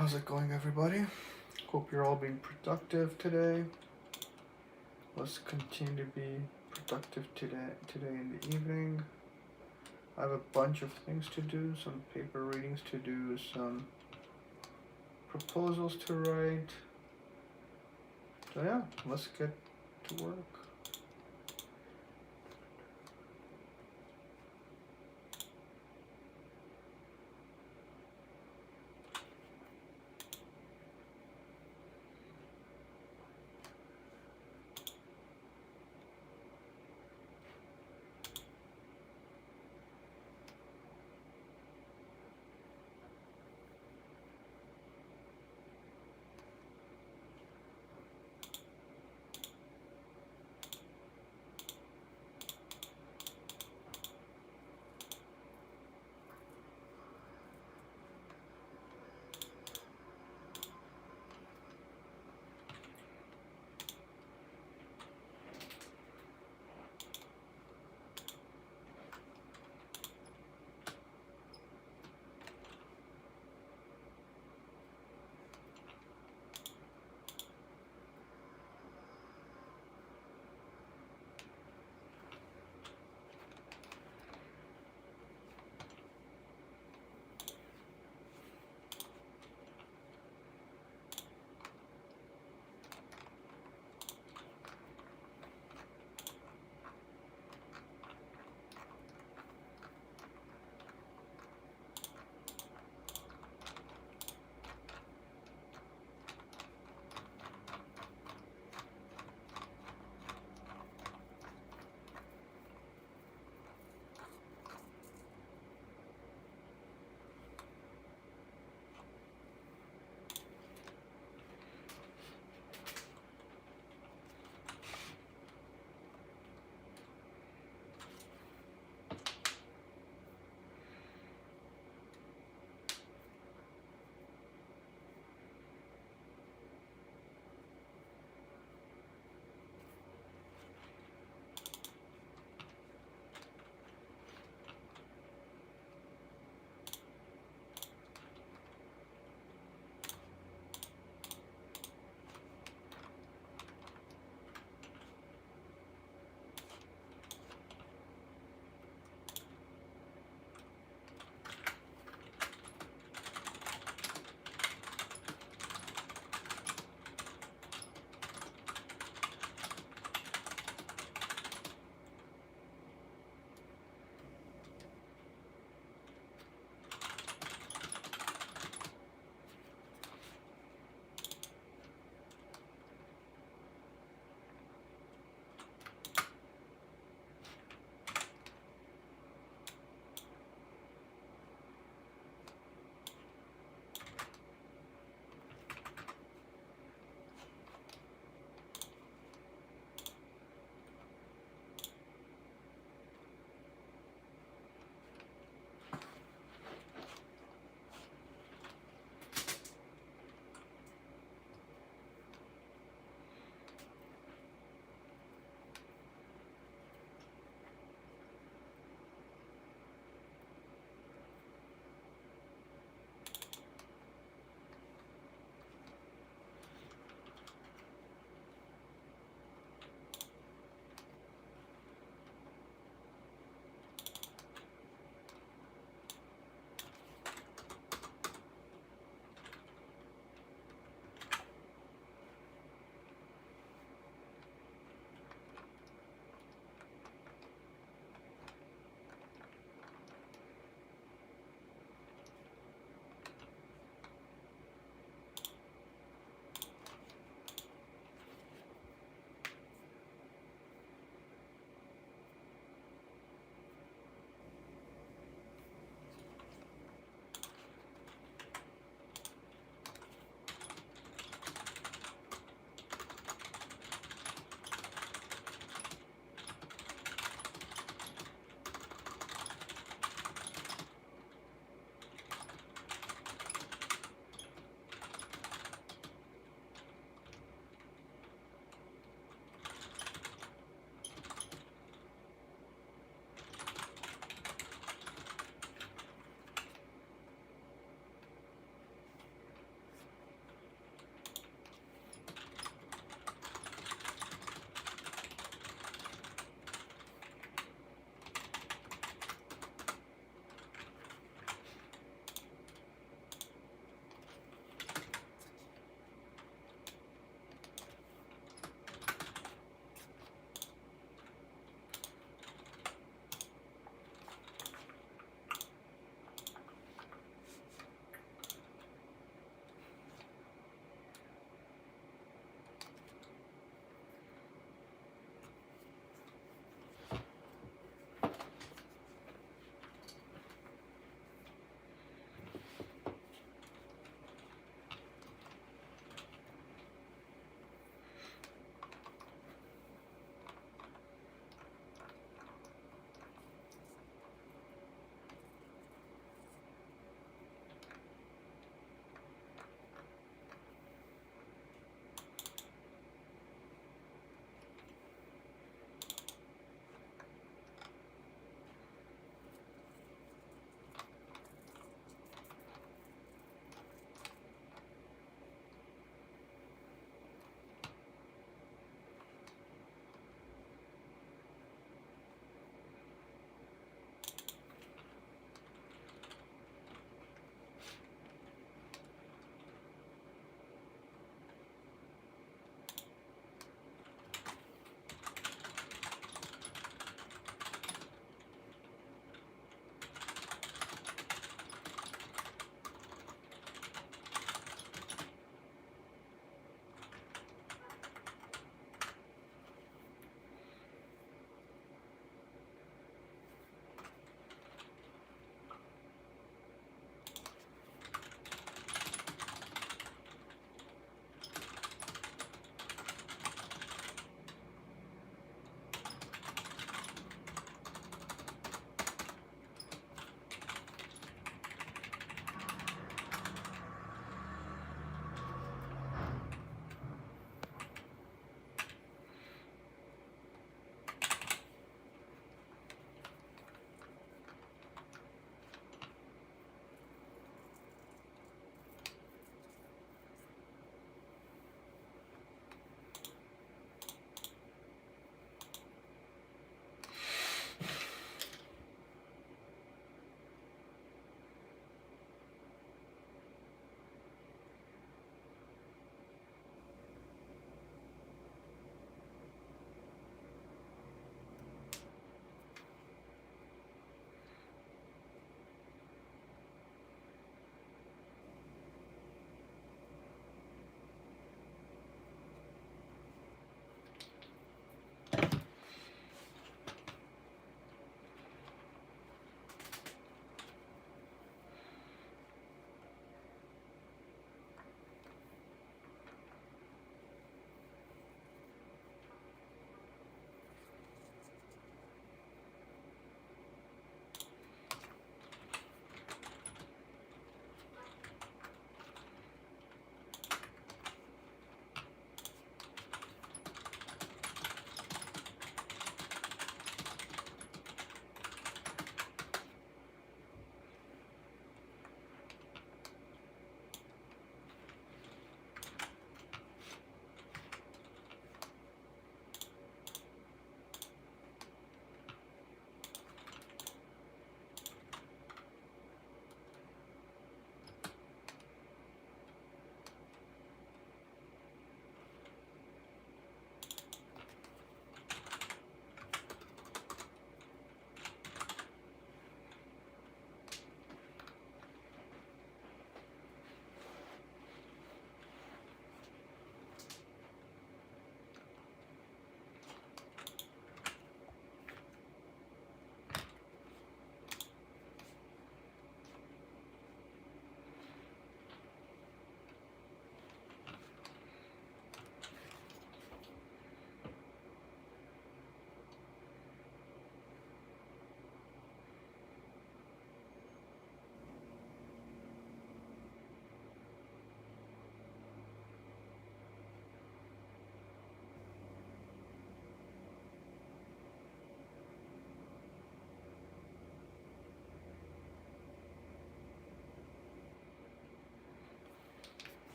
How's it going, everybody? Hope you're all being productive today. Let's continue to be productive today in the evening. I have a bunch of things to do, some paper readings to do, some proposals to write. So yeah, let's get to work.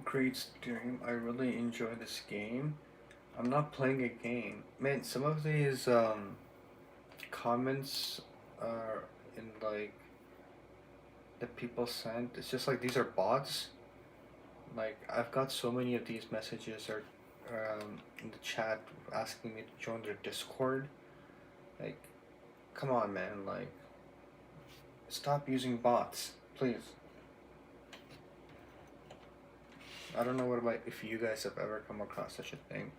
Great stream. I really enjoy this game. I'm not playing a game. Man, some of these comments are in like that people sent. It's just like these are bots. Like I've got so many of these messages or in the chat asking me to join their Discord. Like, come on, man. Like, stop using bots, please. I don't know what about if you guys have ever come across such a thing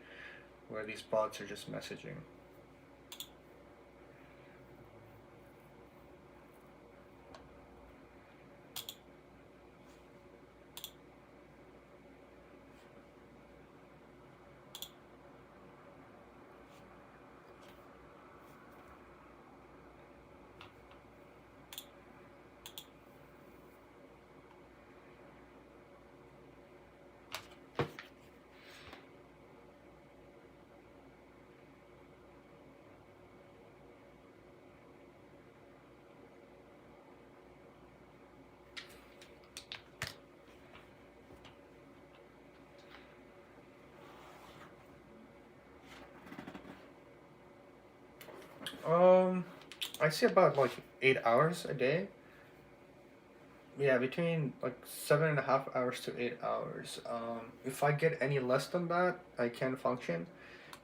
where these bots are just messaging. I see about like 8 hours a day. Yeah, between like 7.5 hours to 8 hours. If I get any less than that, I can function.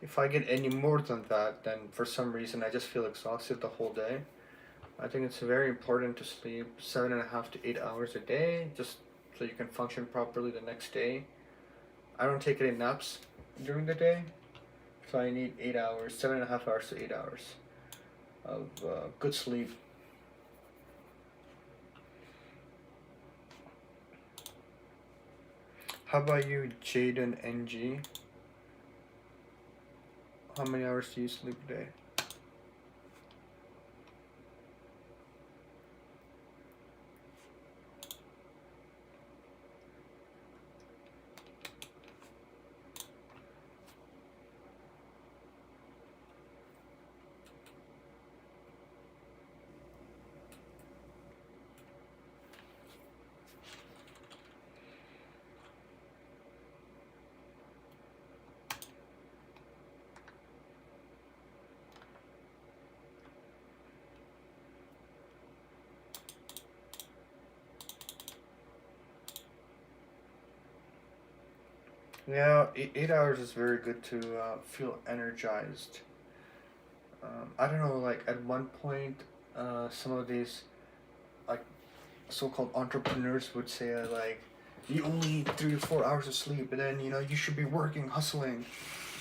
If I get any more than that, then for some reason I just feel exhausted the whole day. I think it's very important to sleep 7.5 to 8 hours a day, just so you can function properly the next day. I don't take any naps during the day, so I need 8 hours, 7.5 hours to 8 hours of good sleep. How about you, Jaden NG? How many hours do you sleep a day? Yeah, 8 hours is very good to feel energized. I don't know, like at one point, some of these like so-called entrepreneurs would say like, you only need 3 to 4 hours of sleep, and then you should be working, hustling.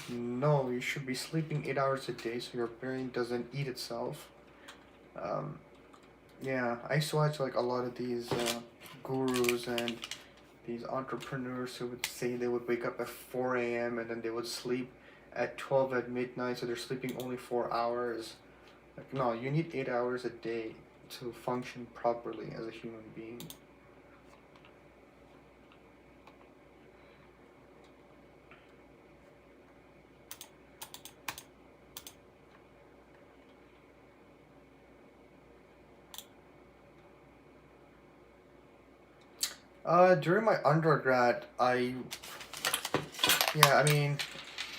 No, you should be sleeping 8 hours a day so your brain doesn't eat itself. Um, yeah, I used to watch like a lot of these gurus and these entrepreneurs who would say they would wake up at 4 a.m. and then they would sleep at 12 at midnight, so they're sleeping only 4 hours. Like, no, you need 8 hours a day to function properly as a human being. During my undergrad, yeah, I mean,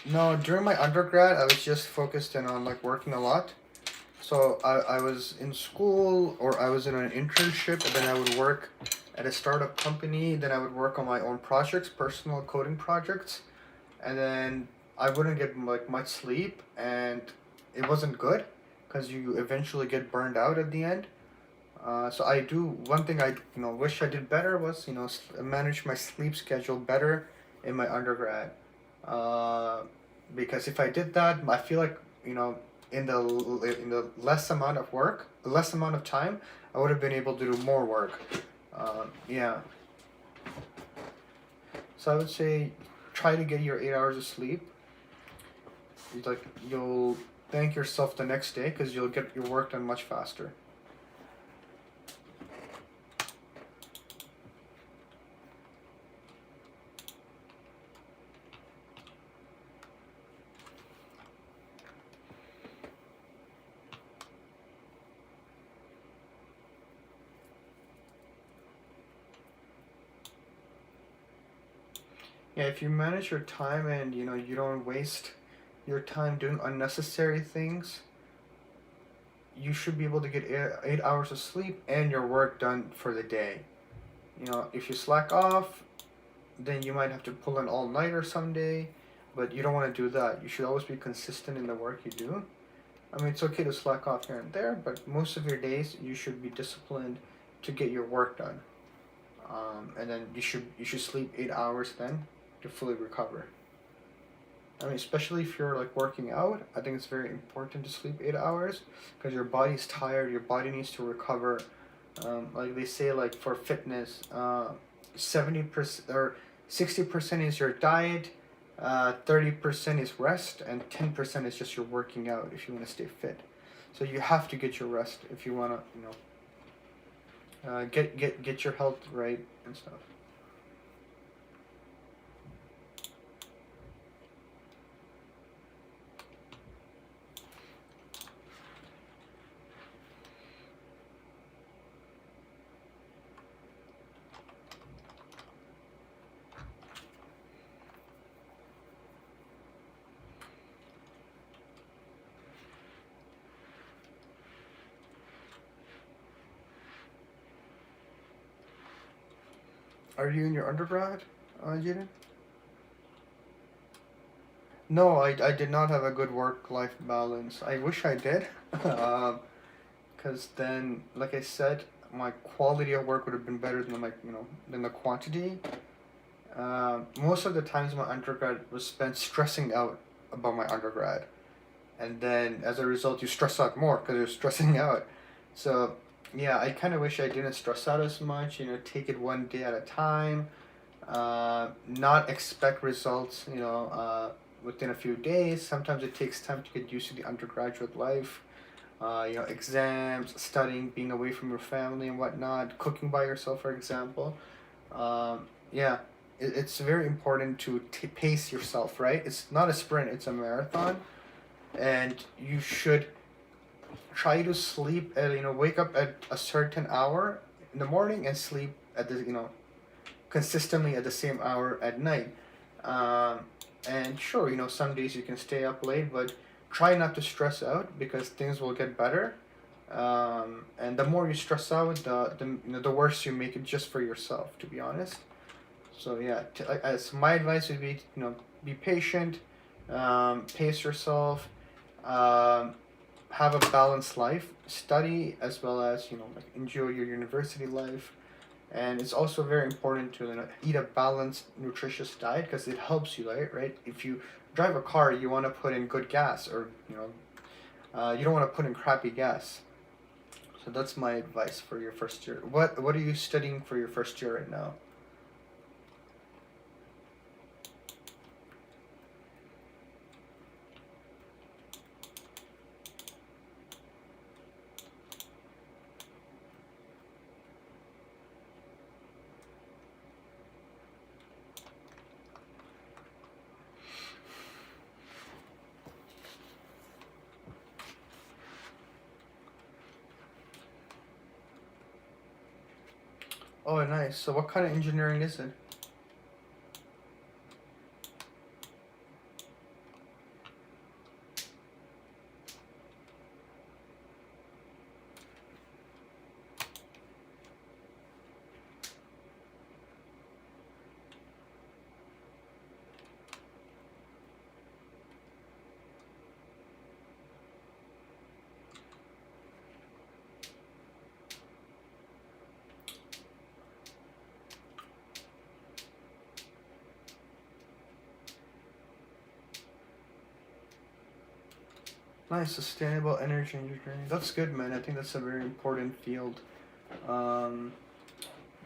no, during my undergrad, I was just focused in on like working a lot. So I was in school or I was in an internship, and then I would work at a startup company. Then I would work on my own projects, personal coding projects, and then I wouldn't get like much sleep, and it wasn't good because you eventually get burned out at the end. So I do one thing I wish I did better was manage my sleep schedule better in my undergrad, uh, because if I did that, I feel like in the less amount of work, less amount of time, I would have been able to do more work. Yeah. So I would say try to get your 8 hours of sleep. You'll thank yourself the next day because you'll get your work done much faster. Yeah, if you manage your time and you don't waste your time doing unnecessary things, you should be able to get 8 hours of sleep and your work done for the day. If you slack off, then you might have to pull an all-nighter someday, but you don't want to do that. You should always be consistent in the work you do. I mean, it's okay to slack off here and there, but most of your days you should be disciplined to get your work done. And then you should sleep 8 hours then to fully recover. I mean, especially if you're like working out, I think it's very important to sleep 8 hours because your body's tired. Your body needs to recover. Like they say, like for fitness, 70% or 60% is your diet, 30% is rest, and 10% is just your working out if you want to stay fit. So you have to get your rest if you want to, get your health right and stuff. Are you in your undergrad, Jaden? No, I did not have a good work-life balance. I wish I did. Because then, like I said, my quality of work would have been better than than the quantity. Most of the times my undergrad was spent stressing out about my undergrad, and then as a result, you stress out more because you're stressing out. So yeah, I kind of wish I didn't stress out as much. Take it one day at a time. Not expect results. Within a few days. Sometimes it takes time to get used to the undergraduate life. Exams, studying, being away from your family and whatnot, cooking by yourself, for example. Yeah, it's very important to pace yourself, right? It's not a sprint, it's a marathon. And you should try to sleep at, wake up at a certain hour in the morning and sleep at consistently at the same hour at night. Um, and sure, some days you can stay up late, but try not to stress out because things will get better. And the more you stress out, the worse you make it just for yourself, to be honest. So yeah, as my advice would be, be patient, pace yourself, um, have a balanced life, study as well as like enjoy your university life. And it's also very important to eat a balanced, nutritious diet because it helps you, right? If you drive a car, you want to put in good gas, or you don't want to put in crappy gas. So that's my advice for your first year. What are you studying for your first year right now? Oh, nice. So what kind of engineering is it? Nice, sustainable energy engineering. That's good, man. I think that's a very important field, um,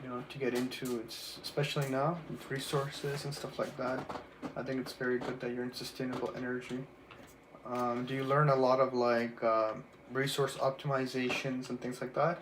to get into. It's especially now with resources and stuff like that. I think it's very good that you're in sustainable energy. Do you learn a lot of like resource optimizations and things like that?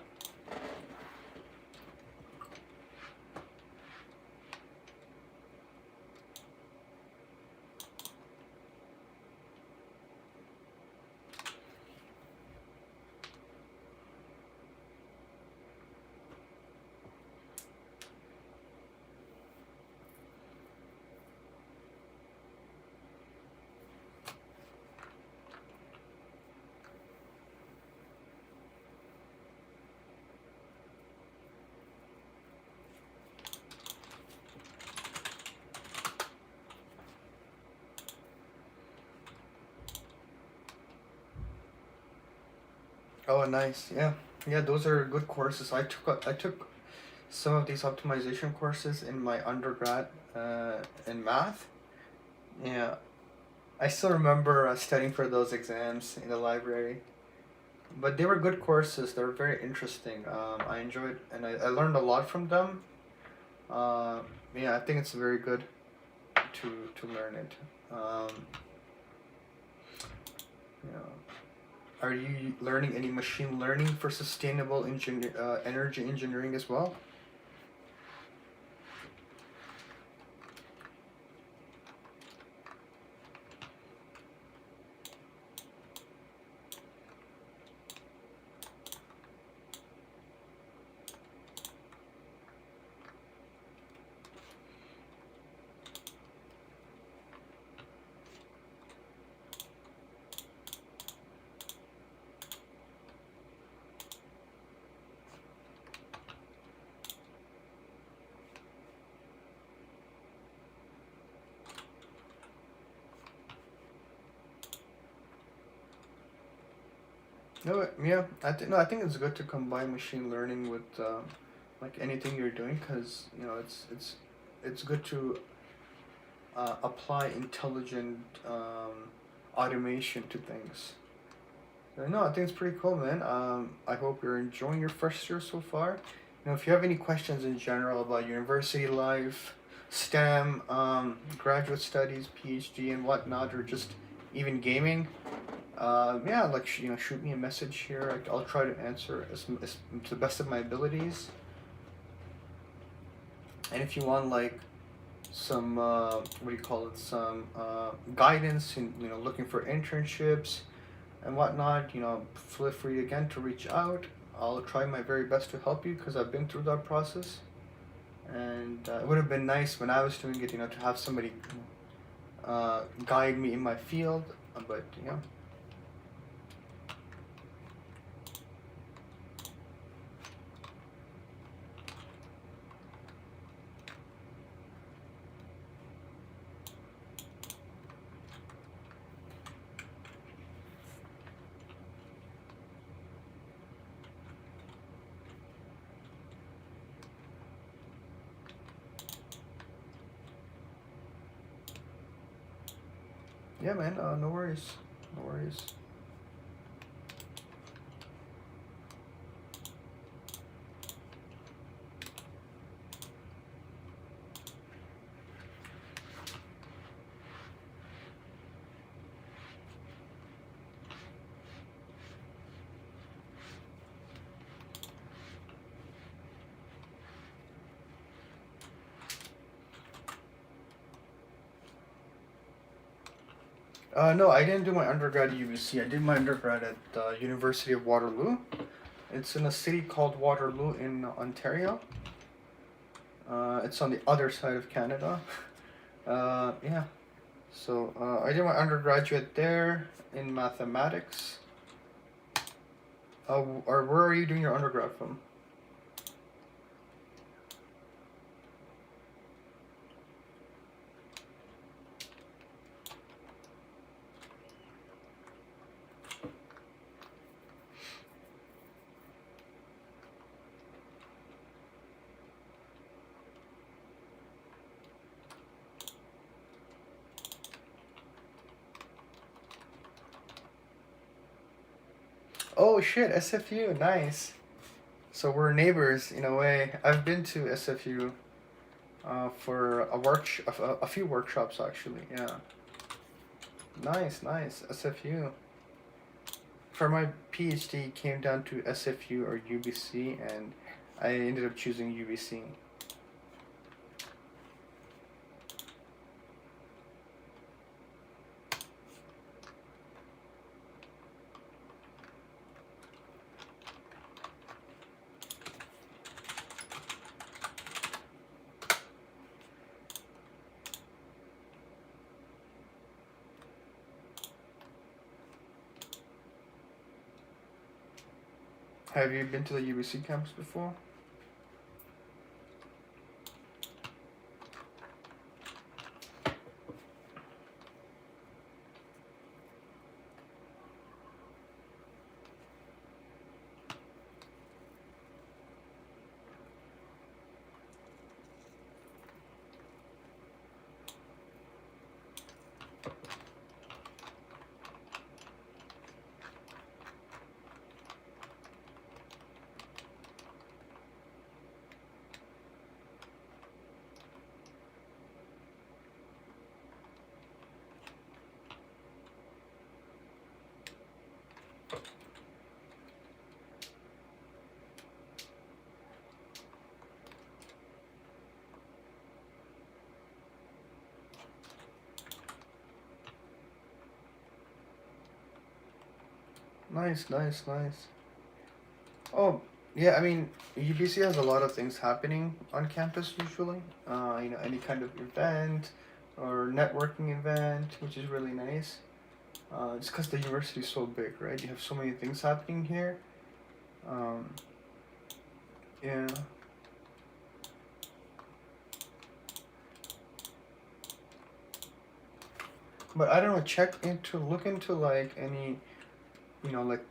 Oh, nice. Yeah, yeah. Those are good courses. I took some of these optimization courses in my undergrad in math. Yeah, I still remember studying for those exams in the library. But they were good courses. They were very interesting. I enjoyed and I learned a lot from them. Uh, yeah, I think it's very good to learn it. Yeah. Are you learning any machine learning for sustainable energy engineering as well? No, yeah, I think it's good to combine machine learning with like anything you're doing because it's good to apply intelligent automation to things. No, I think it's pretty cool, man. I hope you're enjoying your first year so far. If you have any questions in general about university life, STEM, graduate studies, PhD, and whatnot, or just even gaming, yeah, like shoot me a message here. I'll try to answer as to the best of my abilities. And if you want like some what do you call it? Some guidance in looking for internships and whatnot, feel free again to reach out. I'll try my very best to help you because I've been through that process. And it would have been nice when I was doing it, to have somebody guide me in my field. But yeah, man. No worries. No worries. No, I didn't do my undergrad at UBC. I did my undergrad at University of Waterloo. It's in a city called Waterloo in Ontario. It's on the other side of Canada. Yeah. So I did my undergraduate there in mathematics. Or where are you doing your undergrad from? Oh shit, SFU, nice. So we're neighbors in a way. I've been to SFU for a few workshops actually. Yeah. Nice, nice. SFU. For my PhD, came down to SFU or UBC, and I ended up choosing UBC. Have you been to the UBC campus before? Nice, nice, nice. Oh, yeah, I mean, UBC has a lot of things happening on campus usually. Any kind of event or networking event, which is really nice. Just because the university is so big, right? You have so many things happening here. Um, yeah. But I don't know, look into like any, like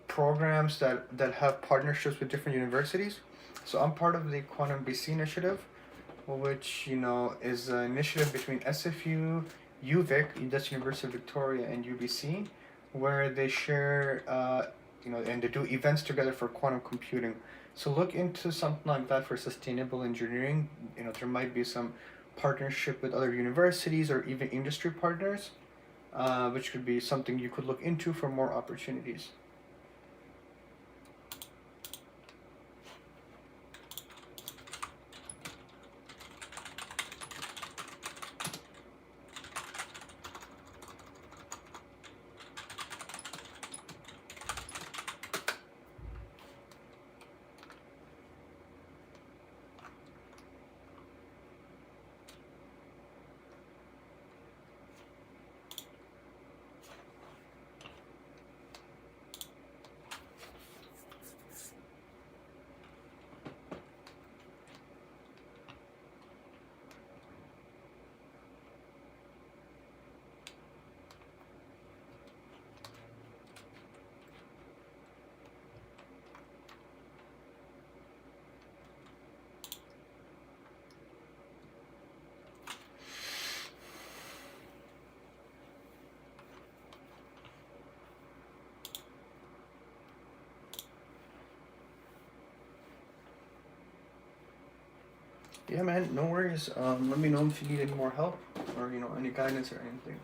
programs that have partnerships with different universities. So I'm part of the Quantum BC initiative, which is an initiative between SFU, UVic, that's University of Victoria, and UBC, where they share, and they do events together for quantum computing. So look into something like that for sustainable engineering. There might be some partnership with other universities or even industry partners, which could be something you could look into for more opportunities. Yeah, man, no worries. Let me know if you need any more help or any guidance or anything.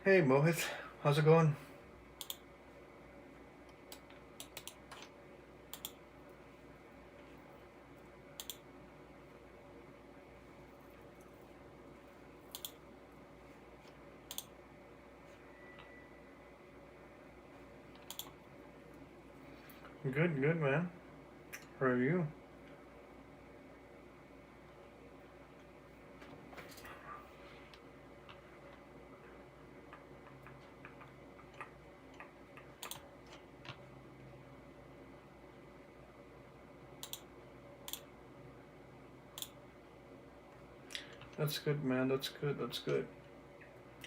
Hey Mohit, how's it going? Good, good man. How are you? That's good, man. That's good. That's good.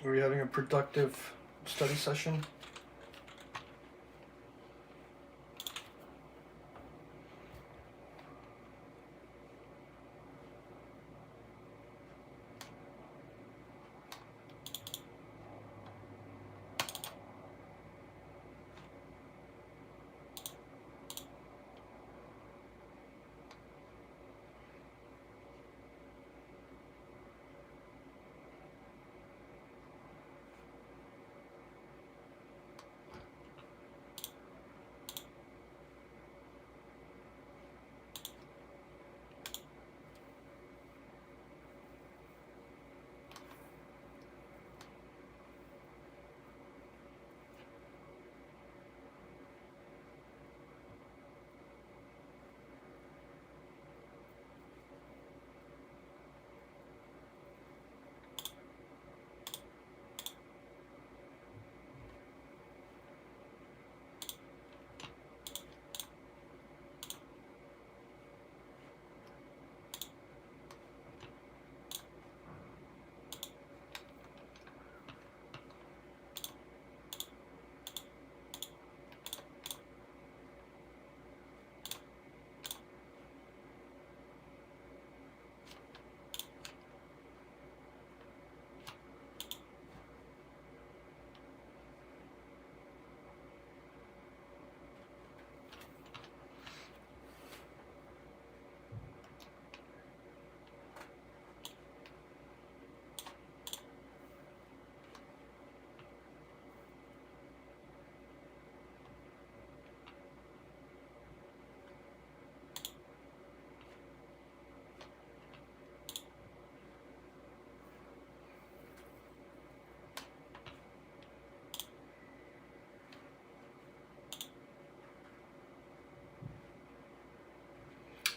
Were you having a productive study session?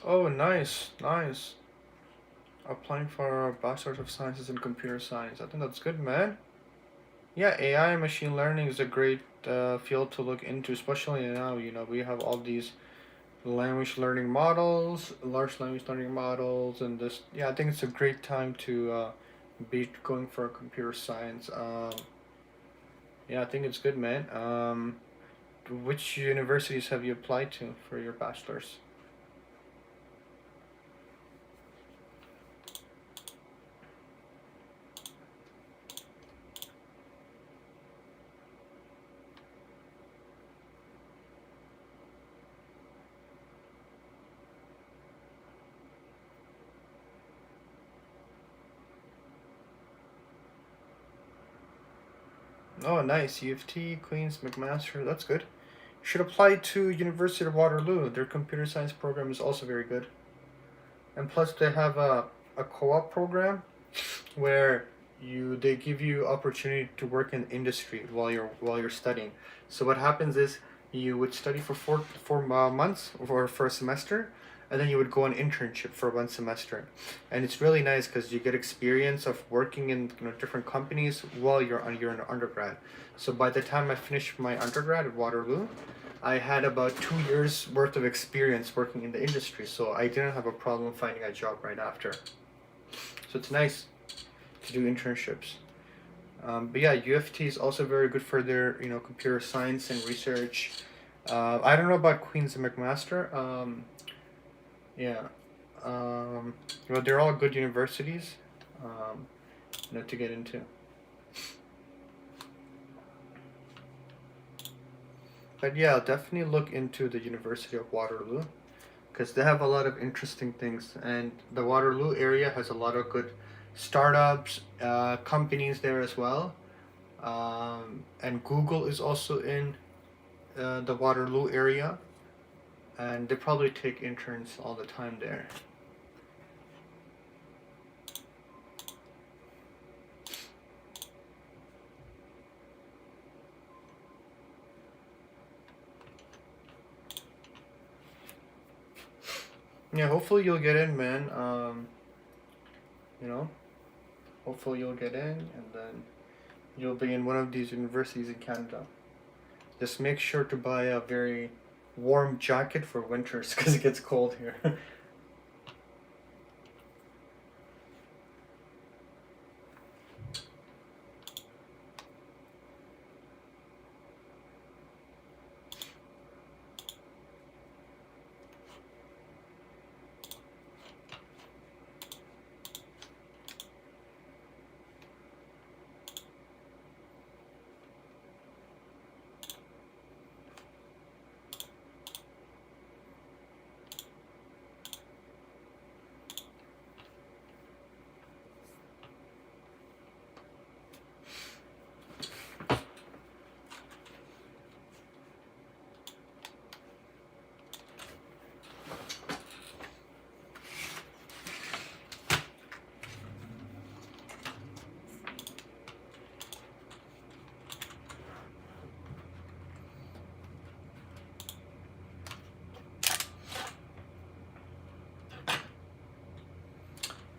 Oh, nice, nice. Applying for a Bachelor of Sciences in Computer Science. I think that's good, man. Yeah, AI and machine learning is a great field to look into, especially now. We have all these language learning models, large language learning models, and this. Yeah, I think it's a great time to be going for computer science. Yeah, I think it's good, man. Which universities have you applied to for your bachelor's? Oh, nice. U of T, Queens, McMaster. That's good. You should apply to University of Waterloo. Their computer science program is also very good. And plus, they have a co-op program where they give you opportunity to work in industry while you're studying. So what happens is you would study for four months or for a semester, and then you would go on internship for 1 semester, and it's really nice because you get experience of working in different companies while you're an undergrad. So by the time I finished my undergrad at Waterloo, I had about 2 years worth of experience working in the industry, so I didn't have a problem finding a job right after. So it's nice to do internships. But yeah, U of T is also very good for their computer science and research. I don't know about Queens and McMaster. Yeah, well, they're all good universities, um, to get into. But yeah, I'll definitely look into the University of Waterloo because they have a lot of interesting things, and the Waterloo area has a lot of good startups, companies there as well. And Google is also in the Waterloo area, and they probably take interns all the time there. Yeah, hopefully you'll get in, man. You know, hopefully you'll get in, and then you'll be in one of these universities in Canada. Just make sure to buy a very warm jacket for winters because it gets cold here.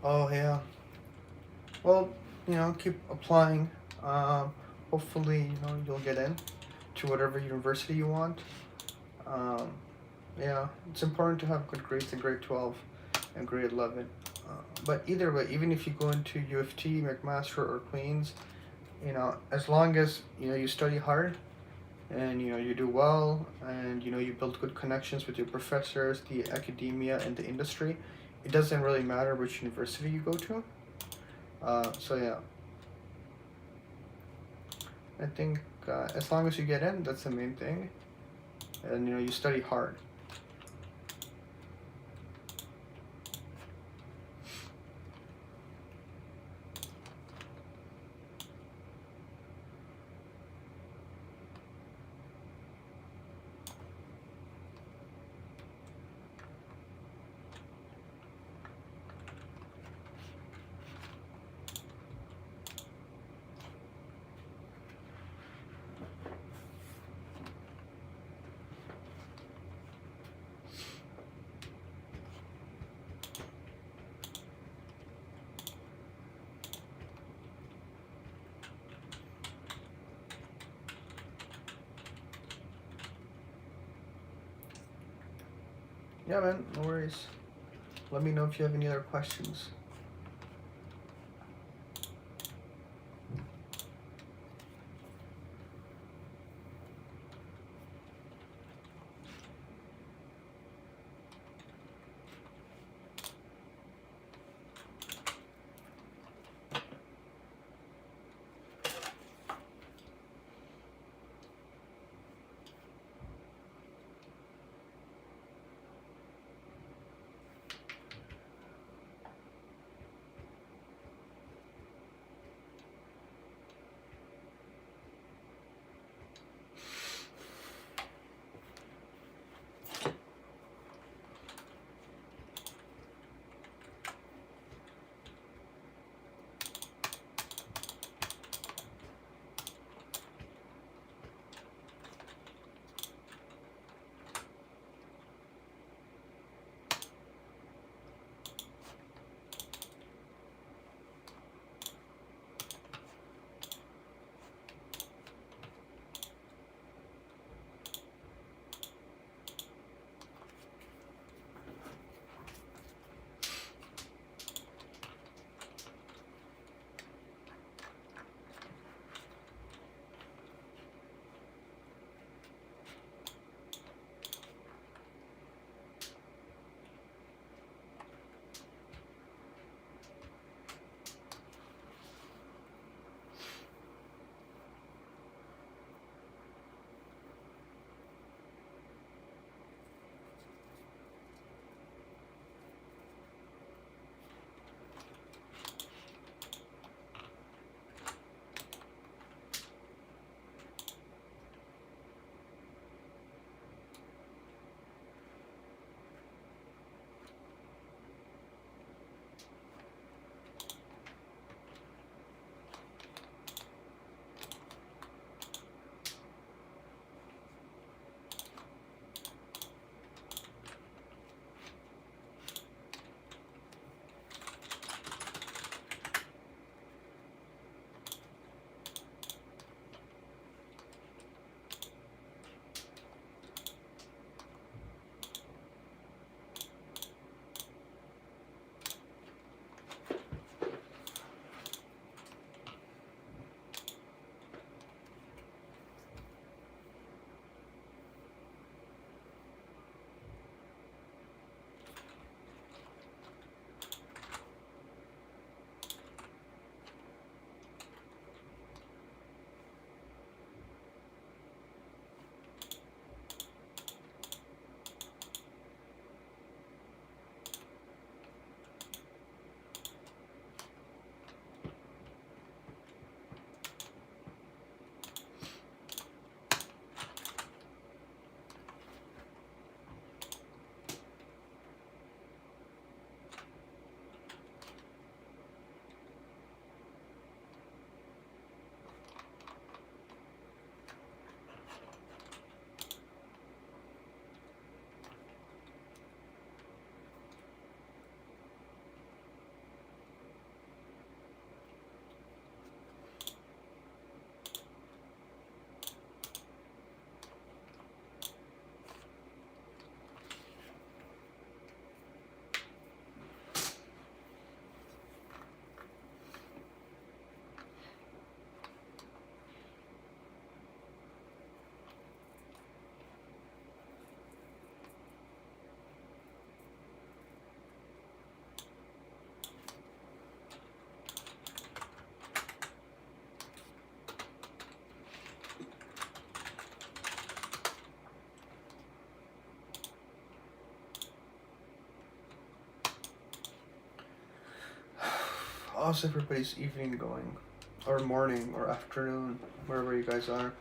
Oh yeah. Well, keep applying. Hopefully, you'll get in to whatever university you want. Um, yeah, it's important to have good grades in grade 12 and grade 11. But either way, even if you go into U of T, McMaster, or Queens, as long as you study hard and you do well, and you build good connections with your professors, the academia, and the industry, it doesn't really matter which university you go to. So yeah, I think as long as you get in, that's the main thing, and you study hard. Yeah, man, no worries. Let me know if you have any other questions. How's everybody's evening going? Or morning or afternoon, wherever you guys are.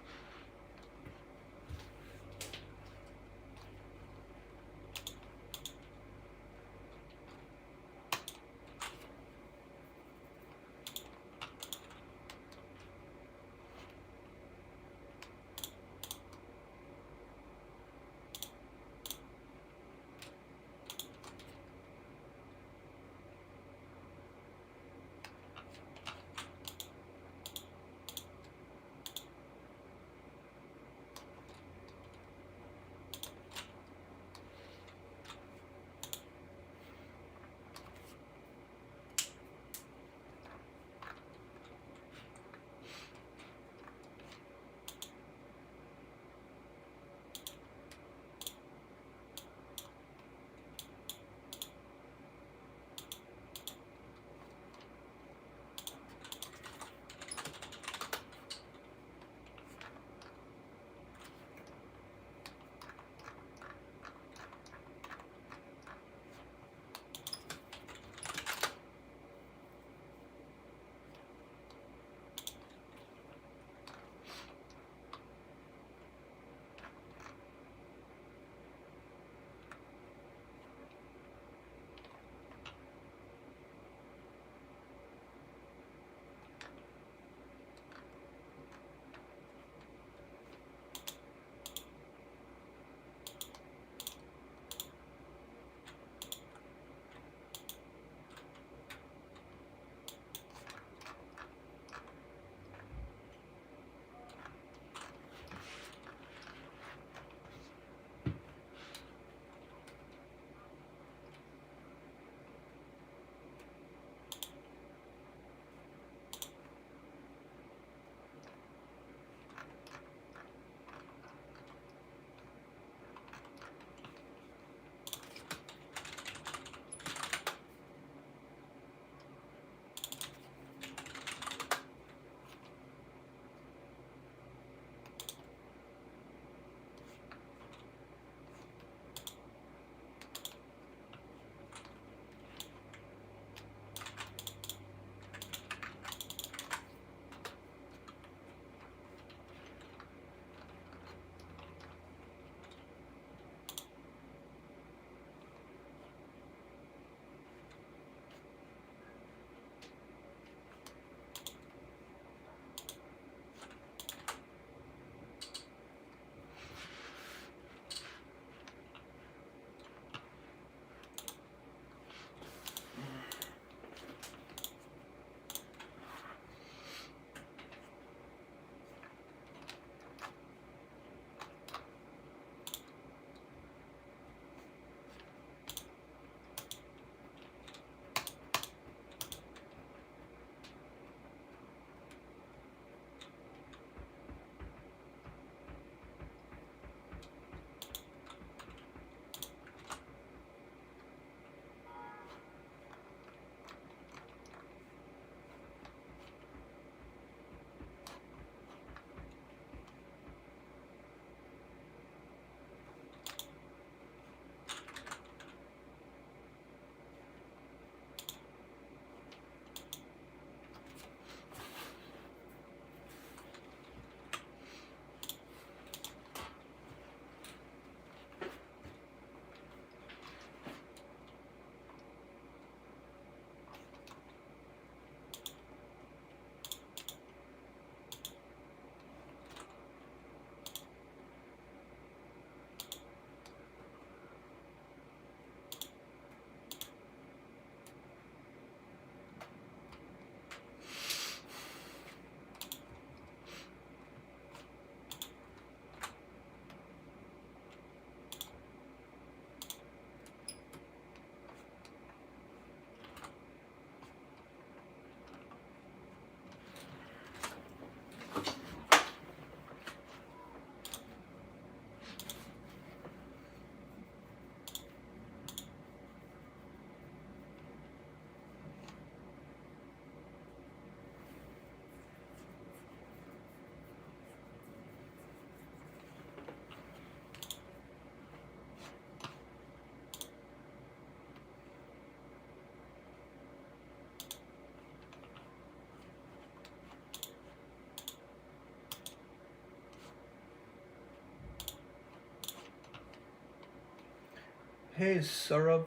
Hey, Saurabh.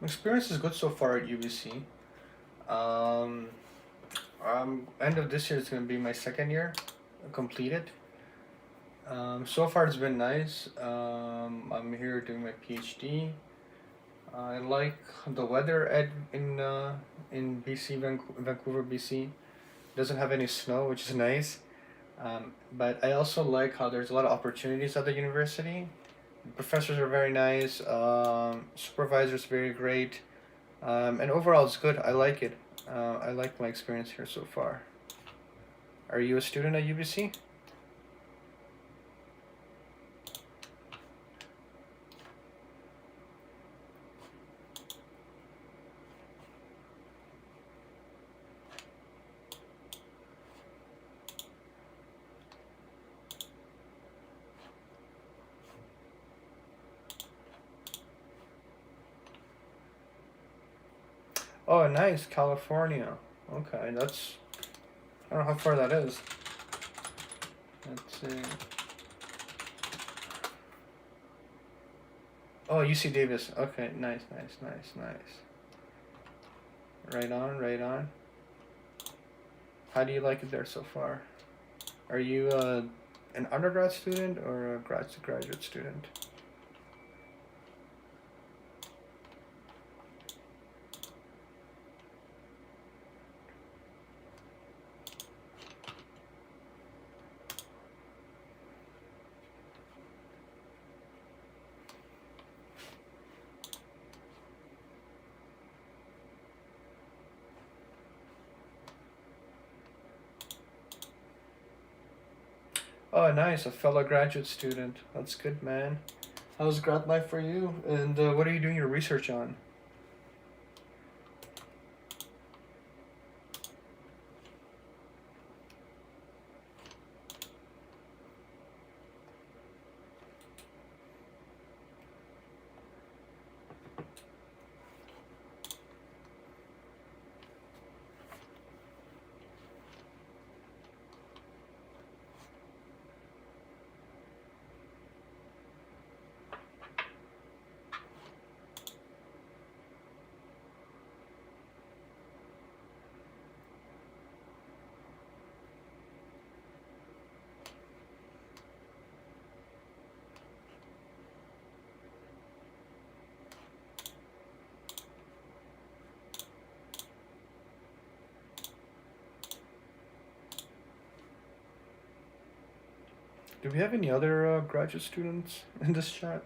My experience is good so far at UBC. Um, End of this year is going to be my second year completed. So far it's been nice. I'm here doing my PhD. I like the weather in BC, Vancouver, BC. Doesn't have any snow, which is nice. But I also like how there's a lot of opportunities at the university. Professors are very nice. Supervisors very great. And overall, it's good. I like it. I like my experience here so far. Are you a student at UBC? Oh, nice, California. Okay, that's I don't know how far that is. Let's see. Oh, UC Davis. Okay, nice, nice, nice, nice. Right on, right on. How do you like it there so far? Are you an undergrad student or a graduate student? Oh, nice, a fellow graduate student. That's good, man. How's grad life for you? And what are you doing your research on? Do we have any other graduate students in this chat?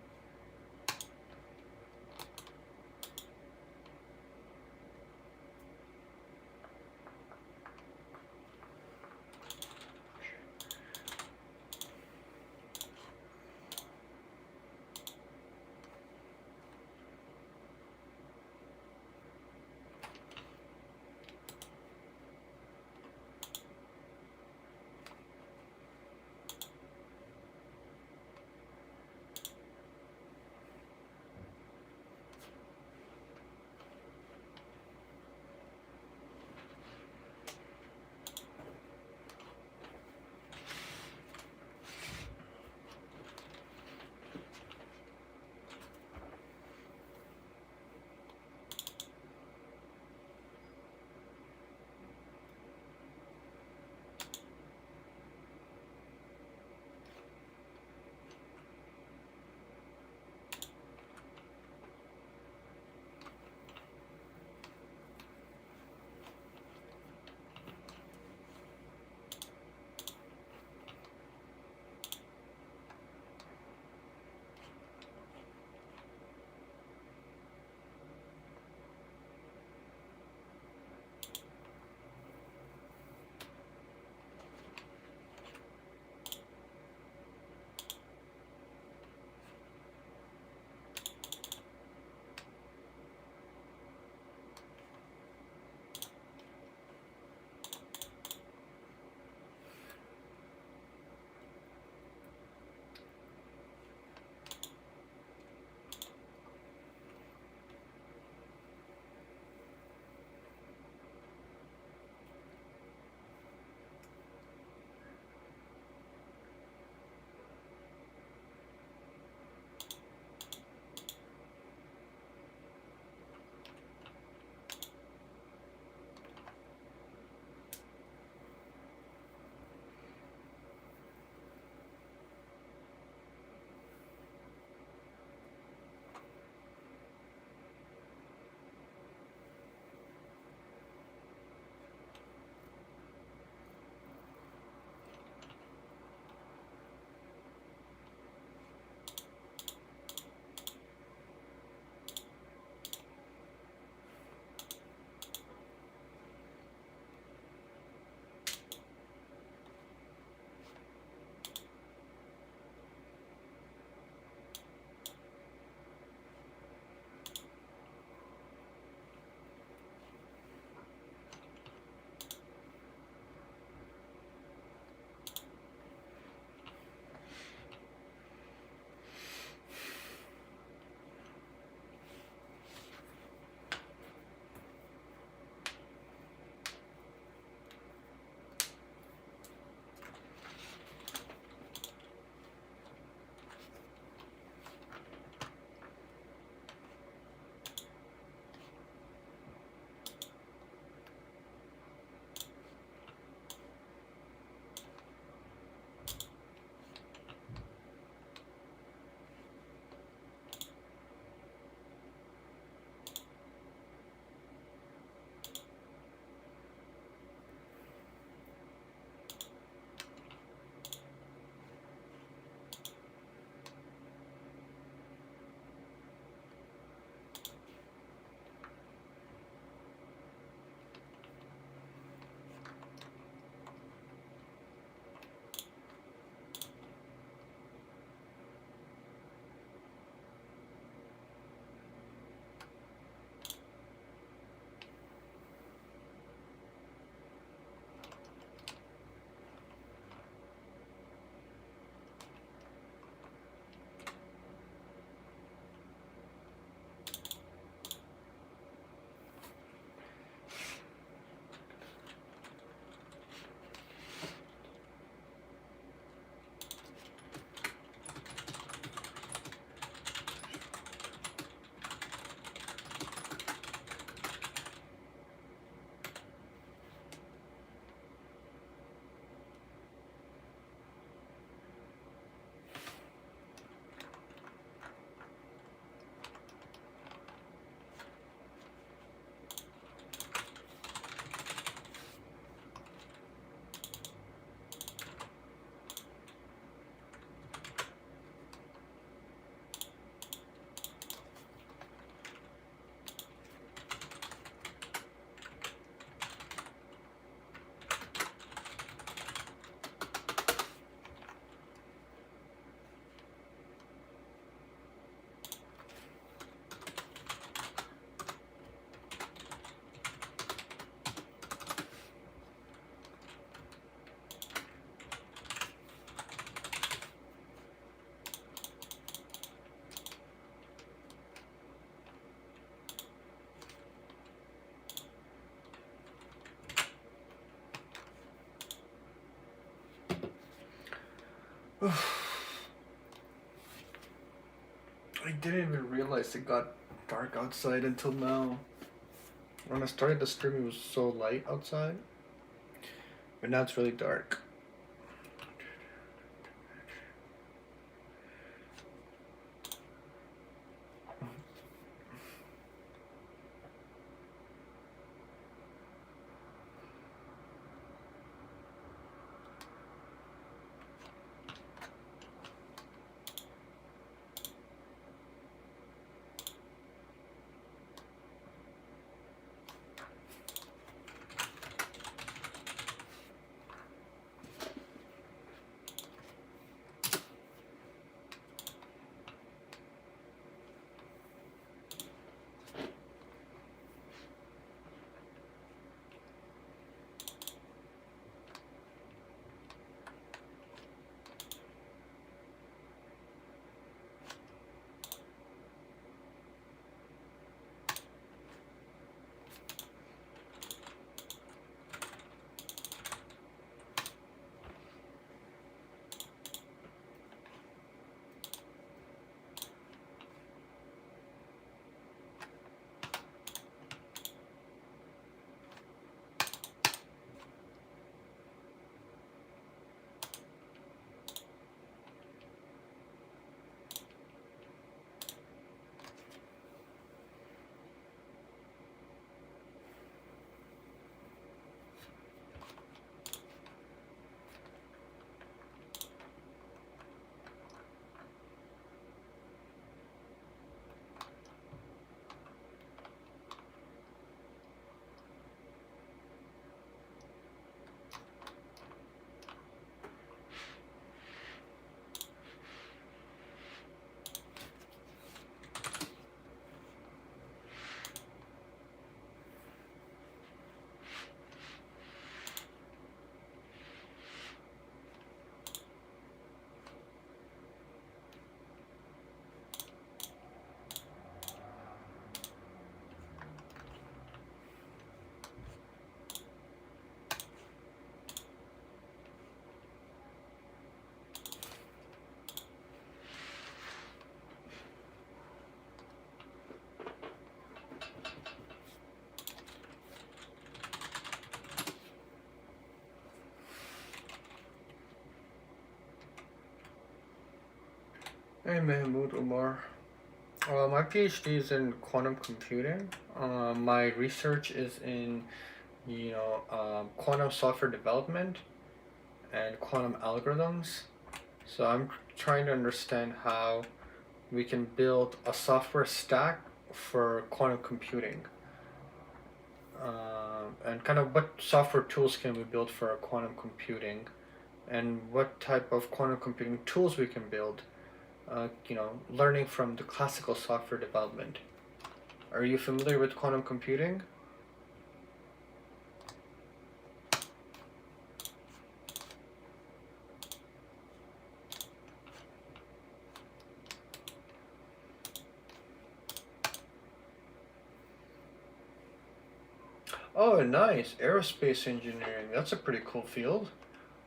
I didn't even realize it got dark outside until now. When I started the stream, it was so light outside, but now it's really dark. Hey Mahmoud Umar. My PhD is in quantum computing. My research is in, quantum software development and quantum algorithms. So I'm trying to understand how we can build a software stack for quantum computing. And kind of what software tools can we build for quantum computing, and what type of quantum computing tools we can build. Learning from the classical software development. Are you familiar with quantum computing? Oh, nice. Aerospace engineering. That's a pretty cool field.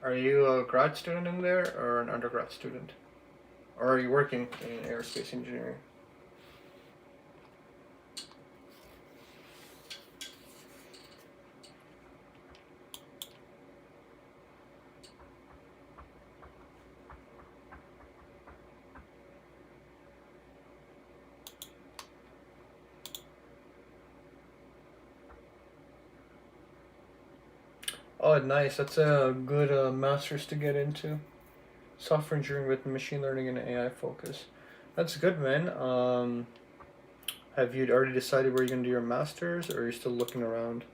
Are you a grad student in there or an undergrad student? Or are you working in aerospace engineering? Oh, nice. That's a good master's to get into. Software engineering with machine learning and AI focus. That's good, man. Have you already decided where you're going to do your master's, or are you still looking around?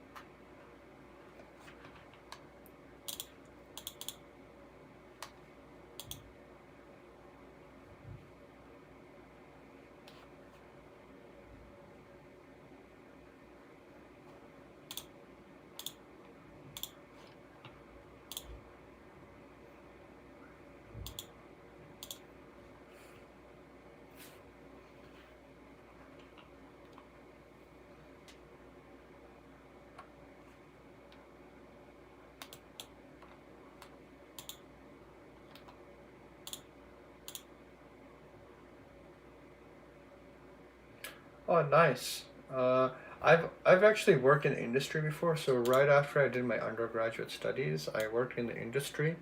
Oh, nice. I've actually worked in industry before. So right after I did my undergraduate studies, I worked in the industry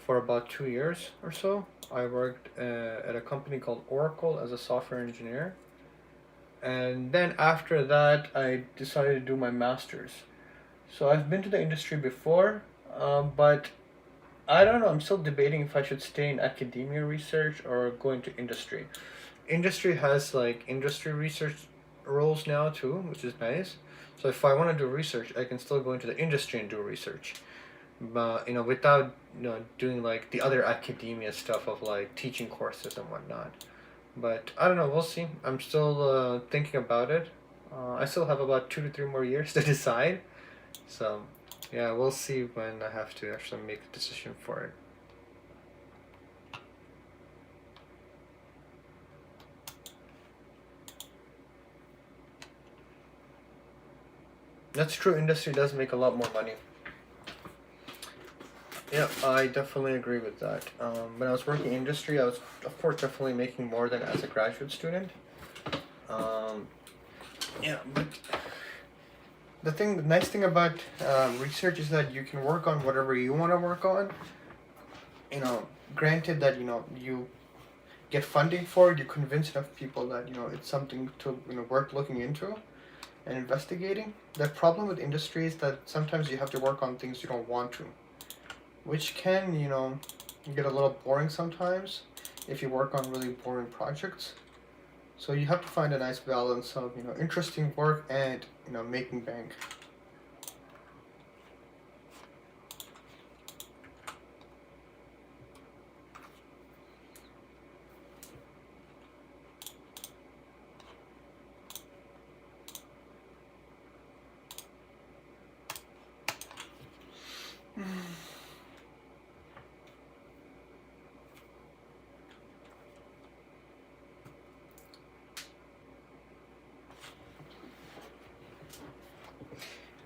for about 2 years or so. I worked at a company called Oracle as a software engineer, and then after that, I decided to do my master's. So I've been to the industry before, but I don't know. I'm still debating if I should stay in academia research or go into industry. Industry has like industry research roles now too, which is nice. So if I want to do research, I can still go into the industry and do research, but without doing like the other academia stuff of like teaching courses and whatnot. But I don't know. We'll see. I'm still thinking about it. I still have about 2 to 3 more years to decide. So yeah, we'll see when I have to actually make a decision for it. That's true. Industry does make a lot more money. Yeah, I definitely agree with that. When I was working industry, I was, of course, definitely making more than as a graduate student. Um, yeah, but the nice thing about research is that you can work on whatever you want to work on. You know, granted that you get funding for it, you convince enough people that it's something to worth looking into and investigating. The problem with industry is that sometimes you have to work on things you don't want to, which can get a little boring sometimes if you work on really boring projects. So you have to find a nice balance of interesting work and making bank.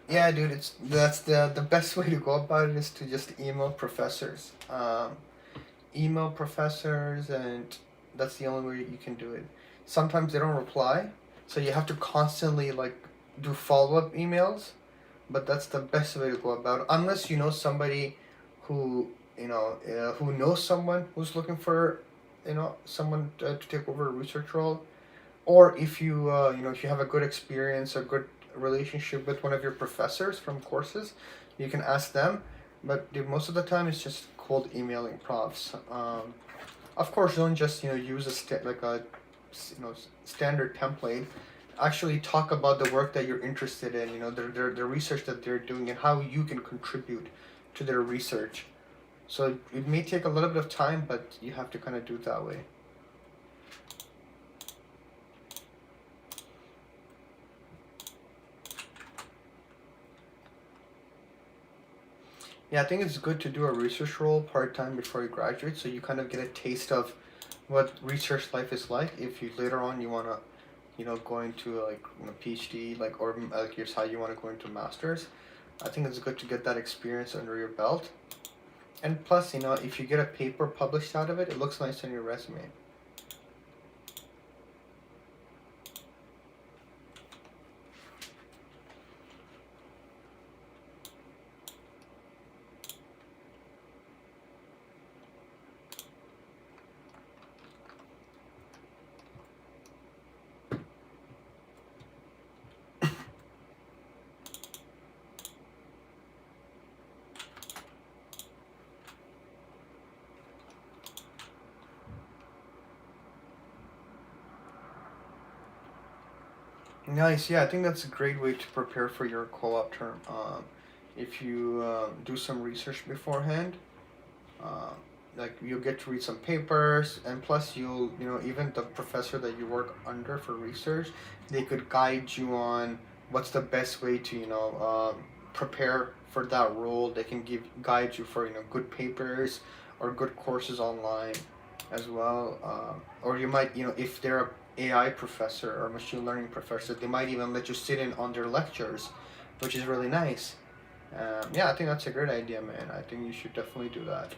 Yeah, dude, that's the best way to go about it is to just email professors. Email professors, and that's the only way you can do it. Sometimes they don't reply, so you have to constantly like do follow up emails. But that's the best way to go about it, unless you know somebody who who knows someone who's looking for someone to take over a research role, or if you if you have a good experience, a good relationship with one of your professors from courses, you can ask them. But dude, most of the time it's just cold emailing profs. Of course, don't just use like a standard template. Actually talk about the work that you're interested in, the research that they're doing and how you can contribute to their research. So it may take a little bit of time, but you have to kind of do it that way. Yeah, I think it's good to do a research role part time before you graduate, so you kind of get a taste of what research life is like. If you later on you wanna, go into like PhD, like or like here's how you wanna go into masters. I think it's good to get that experience under your belt, and plus, if you get a paper published out of it, it looks nice on your resume. Nice. Yeah, I think that's a great way to prepare for your co-op term. If you do some research beforehand, uh, like you'll get to read some papers, and plus you'll even the professor that you work under for research, they could guide you on what's the best way to prepare for that role. They can give guide you for good papers or good courses online as well. Or you might if they're a AI professor or machine learning professor, they might even let you sit in on their lectures, which is really nice. Yeah, I think that's a great idea, man. I think you should definitely do that.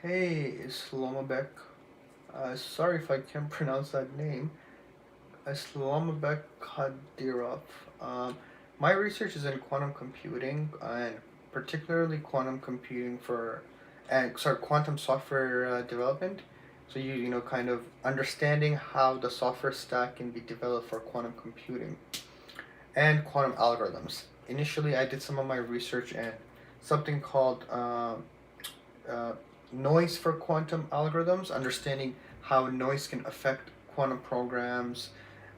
Hey, Islamabek. Sorry if I can't pronounce that name. Islamabek Kadirov. My research is in quantum computing and particularly quantum computing quantum software development. So you know kind of understanding how the software stack can be developed for quantum computing and quantum algorithms. Initially, I did some of my research in something called uh, noise for quantum algorithms, understanding how noise can affect quantum programs,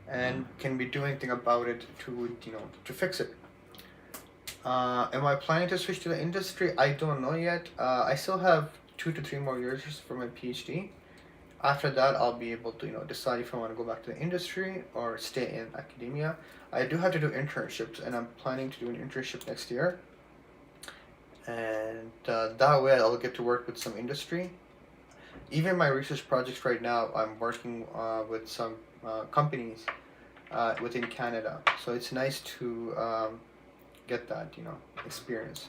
and can we do anything about it to fix it. Am I planning to switch to the industry? I don't know yet. I still have 2 to 3 more years for my PhD. After that, I'll be able to decide if I want to go back to the industry or stay in academia. I do have to do internships, and I'm planning to do an internship next year. And that way, I'll get to work with some industry. Even my research projects right now, I'm working with some companies within Canada. So it's nice to get that experience.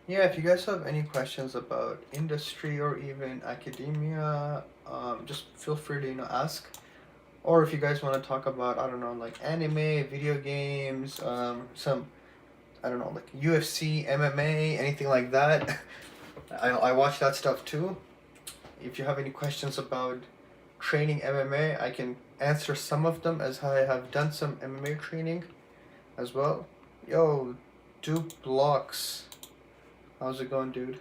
Yeah, if you guys have any questions about industry or even academia, just feel free to ask. Or if you guys want to talk about, I don't know, like anime, video games, some, I don't know, like UFC, MMA, anything like that. I watch that stuff too. If you have any questions about training MMA, I can answer some of them as I have done some MMA training as well. Yo, Duke Blocks. How's it going, dude?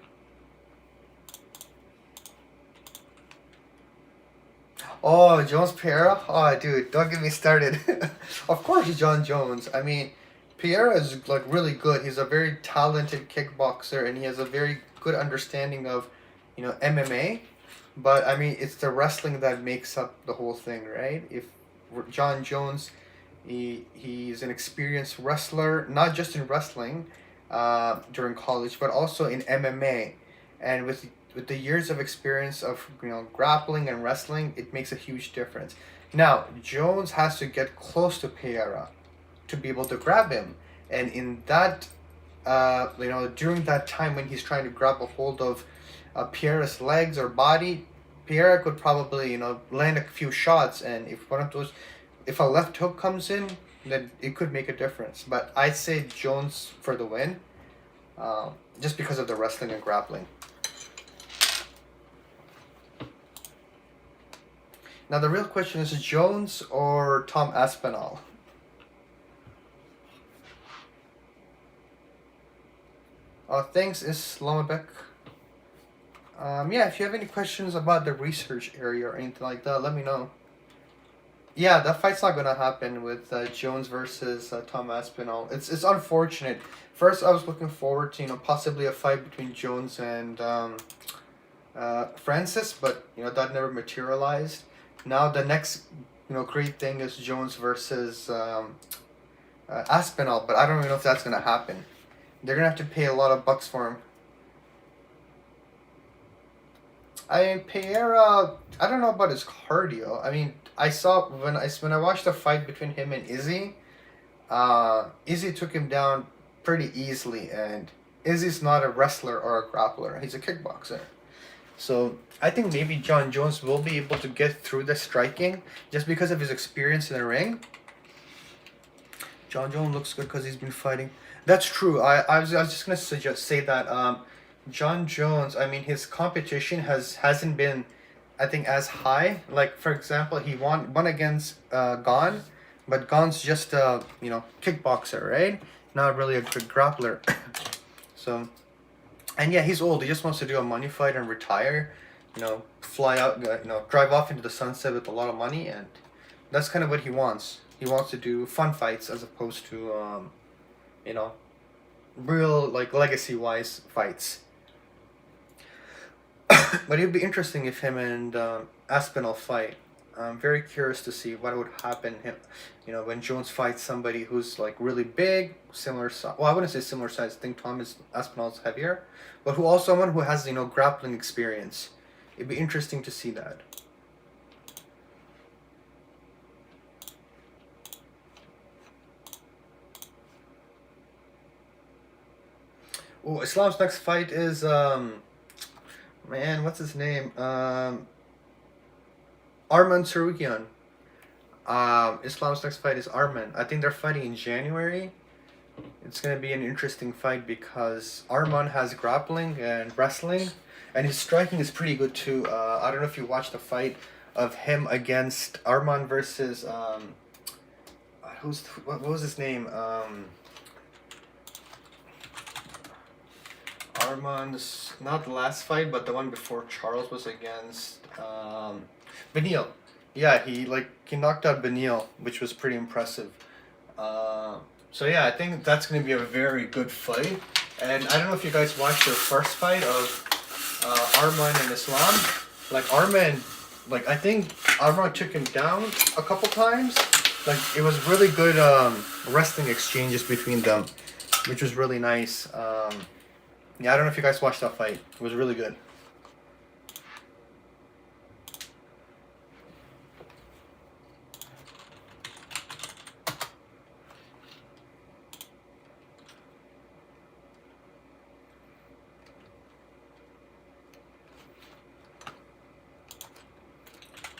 Oh, Jones Pereira? Oh, dude, don't get me started. Of course, John Jones. I mean, Pereira is like really good. He's a very talented kickboxer, and he has a very good understanding of, MMA. But I mean, it's the wrestling that makes up the whole thing, right? If John Jones, he's an experienced wrestler, not just in wrestling, during college, but also in MMA, and with the years of experience of grappling and wrestling, it makes a huge difference. Now Jones has to get close to Pereira to be able to grab him, and in that, during that time when he's trying to grab a hold of Pereira's legs or body, Pereira could probably land a few shots, and if a left hook comes in, then it could make a difference. But I'd say Jones for the win, just because of the wrestling and grappling. Now the real question is Jones or Tom Aspinall. Thanks, Islamabek. Yeah, if you have any questions about the research area or anything like that, let me know. Yeah, that fight's not gonna happen with Jones versus Tom Aspinall. It's unfortunate. First, I was looking forward to possibly a fight between Jones and Francis, but that never materialized. Now the next great thing is Jones versus Aspinall, but I don't even know if that's gonna happen. They're gonna have to pay a lot of bucks for him. Pereira, I don't know about his cardio. I mean, I saw when I watched the fight between him and Izzy, Izzy took him down pretty easily, and Izzy's not a wrestler or a grappler. He's a kickboxer. So I think maybe John Jones will be able to get through the striking just because of his experience in the ring. John Jones looks good because he's been fighting. That's true. I was just gonna say that John Jones. I mean, his competition hasn't been, I think, as high. Like for example, he won against Gon, but Gon's just a kickboxer, right? Not really a good grappler. So, and yeah, he's old. He just wants to do a money fight and retire. Fly out. Drive off into the sunset with a lot of money, and that's kind of what he wants. He wants to do fun fights as opposed to real like legacy wise fights. But it'd be interesting if him and Aspinall fight. I'm very curious to see what would happen when Jones fights somebody who's like really big, similar size. Well, I wouldn't say similar size. I think Thomas Aspinall's heavier, but who also someone who has grappling experience. It'd be interesting to see that. Oh, Islam's next fight is man, what's his name? Arman Sarukian. Islam's next fight is Arman. I think they're fighting in January. It's gonna be an interesting fight because Arman has grappling and wrestling, and his striking is pretty good too. I don't know if you watched the fight of him against Arman versus what was his name? Arman's not the last fight, but the one before Charles was against Benil. Yeah, he knocked out Benil, which was pretty impressive. So yeah, I think that's gonna be a very good fight. And I don't know if you guys watched their first fight of Arman and Islam. I think Arman took him down a couple times. It was really good wrestling exchanges between them, which was really nice. Yeah, I don't know if you guys watched that fight. It was really good.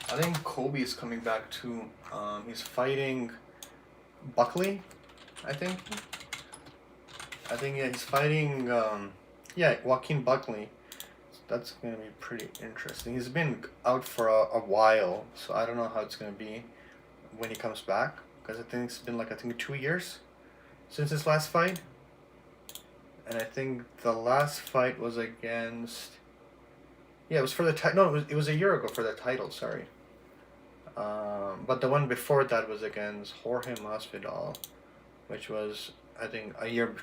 I think Kobe is coming back too. He's fighting Buckley, I think. Yeah, he's fighting Joaquin Buckley. That's gonna be pretty interesting. He's been out for a while, so I don't know how it's gonna be when he comes back, because I think it's been 2 years since his last fight. And I think the last fight was against it was for the title. No, it was a year ago for the title, sorry. But the one before that was against Jorge Masvidal, which was, I think,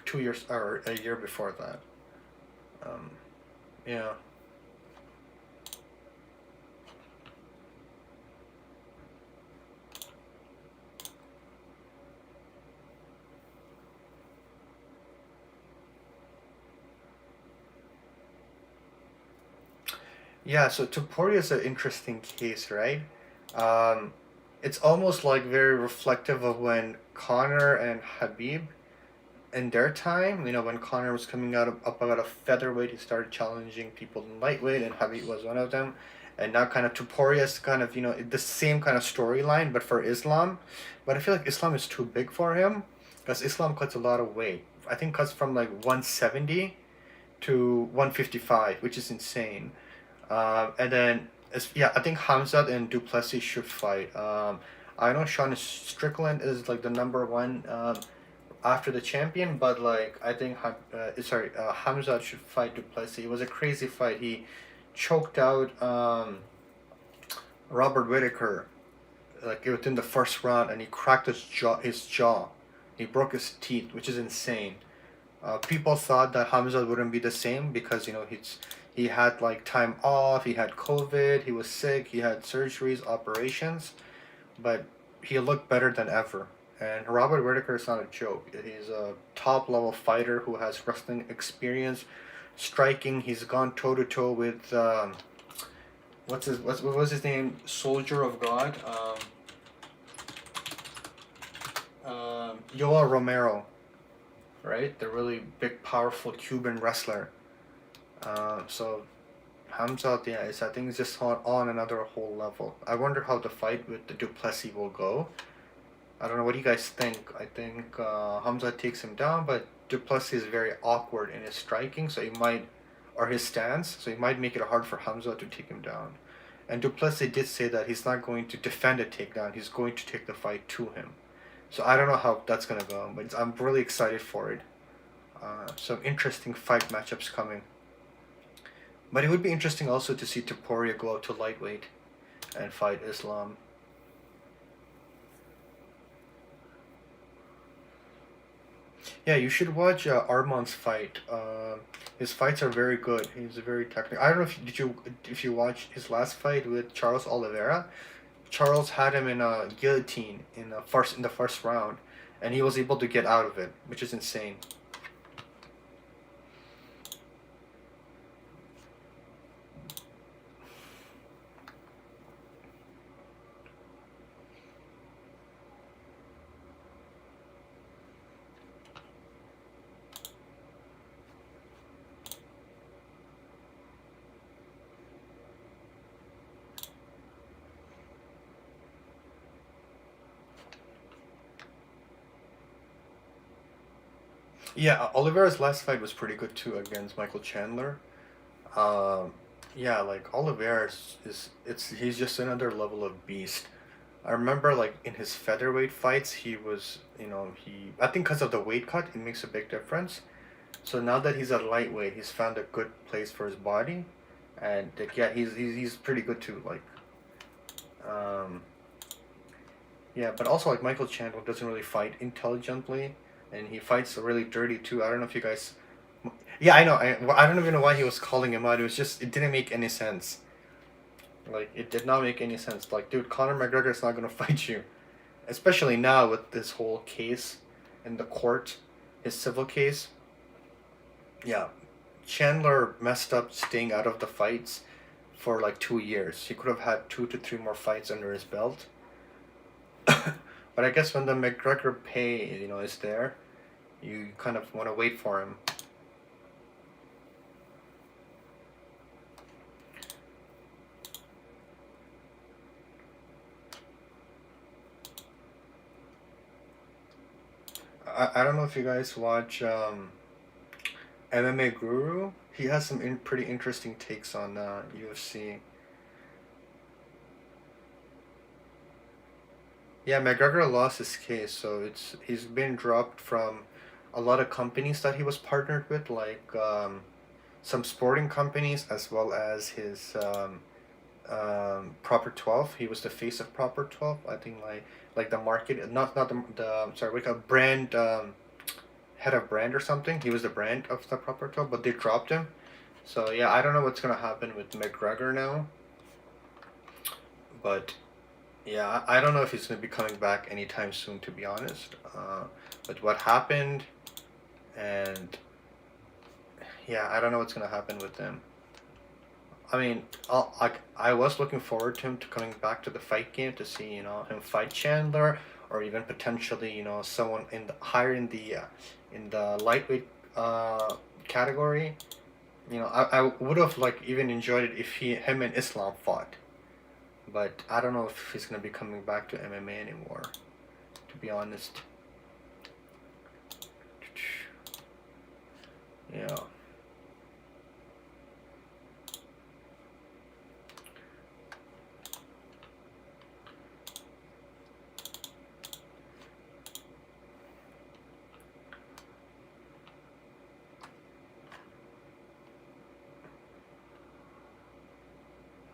2 years, or a year before that. Yeah. Yeah, so Topuria is an interesting case, right? Um, it's almost very reflective of when Conor and Habib in their time, when Conor was coming up out of featherweight, he started challenging people in lightweight, and Habib was one of them. And now kind of Topuria is kind of, the same kind of storyline, but for Islam. But I feel like Islam is too big for him, because Islam cuts a lot of weight. I think cuts from 170 to 155, which is insane. And then, I think Hamzat and Duplessis should fight. I know Sean Strickland is the number one after the champion, but I think Hamzat should fight Duplessis. It was a crazy fight. He choked out Robert Whittaker within the first round, and he cracked his jaw. He broke his teeth, which is insane. People thought that Hamzat wouldn't be the same because he had time off, he had COVID, he was sick, he had surgeries, operations, but he looked better than ever. And Robert Whittaker is not a joke. He's a top level fighter who has wrestling experience, striking. He's gone toe to toe with what was his name? Soldier of God. Yoel Romero, right? The really big, powerful Cuban wrestler. So Hamzat, I think it's just on another whole level. I wonder how the fight with the Duplessis will go. I don't know what you guys think. I think Hamza takes him down, but Duplessis is very awkward in his striking, so he might, or his stance, so he might make it hard for Hamza to take him down. And Duplessis did say that he's not going to defend a takedown, he's going to take the fight to him. So I don't know how that's going to go, but I'm really excited for it. Some interesting fight matchups coming. But it would be interesting also to see Topuria go up to lightweight and fight Islam. Yeah, you should watch Arman's fight. His fights are very good. He's very technical. I don't know if you watched his last fight with Charles Oliveira. Charles had him in a guillotine in the first round, and he was able to get out of it, which is insane. Yeah, Oliveira's last fight was pretty good too against Michael Chandler. Um, yeah, like Oliveira he's just another level of beast. I remember like in his featherweight fights, he was he I think because of the weight cut, it makes a big difference. So now that he's at lightweight, he's found a good place for his body, and like, yeah, he's pretty good too. Like, um, yeah, but also like Michael Chandler doesn't really fight intelligently, and he fights really dirty too. I don't know if you guys. Yeah, I know. I don't even know why he was calling him out. It didn't make any sense. Like it did not make any sense. Like, dude, Conor McGregor's not gonna fight you, especially now with this whole case in the court, his civil case. Yeah, Chandler messed up staying out of the fights for like 2 years. He could have had 2 to 3 more fights under his belt. But I guess when the McGregor pay, is there, you kind of want to wait for him. I don't know if you guys watch MMA Guru. He has some pretty interesting takes on UFC. Yeah, McGregor lost his case, so he's been dropped from a lot of companies that he was partnered with, like some sporting companies as well as his Proper 12. He was the face of Proper 12. I think like the market, not the sorry, like a brand head of brand or something. He was the brand of the Proper 12, but they dropped him. So yeah, I don't know what's gonna happen with McGregor now, but yeah, I don't know if he's gonna be coming back anytime soon, to be honest. But what happened, and yeah, I don't know what's gonna happen with him. I mean, I was looking forward to him to coming back to the fight game to see him fight Chandler, or even potentially someone higher in the lightweight category. I would have like even enjoyed it if him and Islam fought, but I don't know if he's gonna be coming back to MMA anymore, to be honest. Yeah.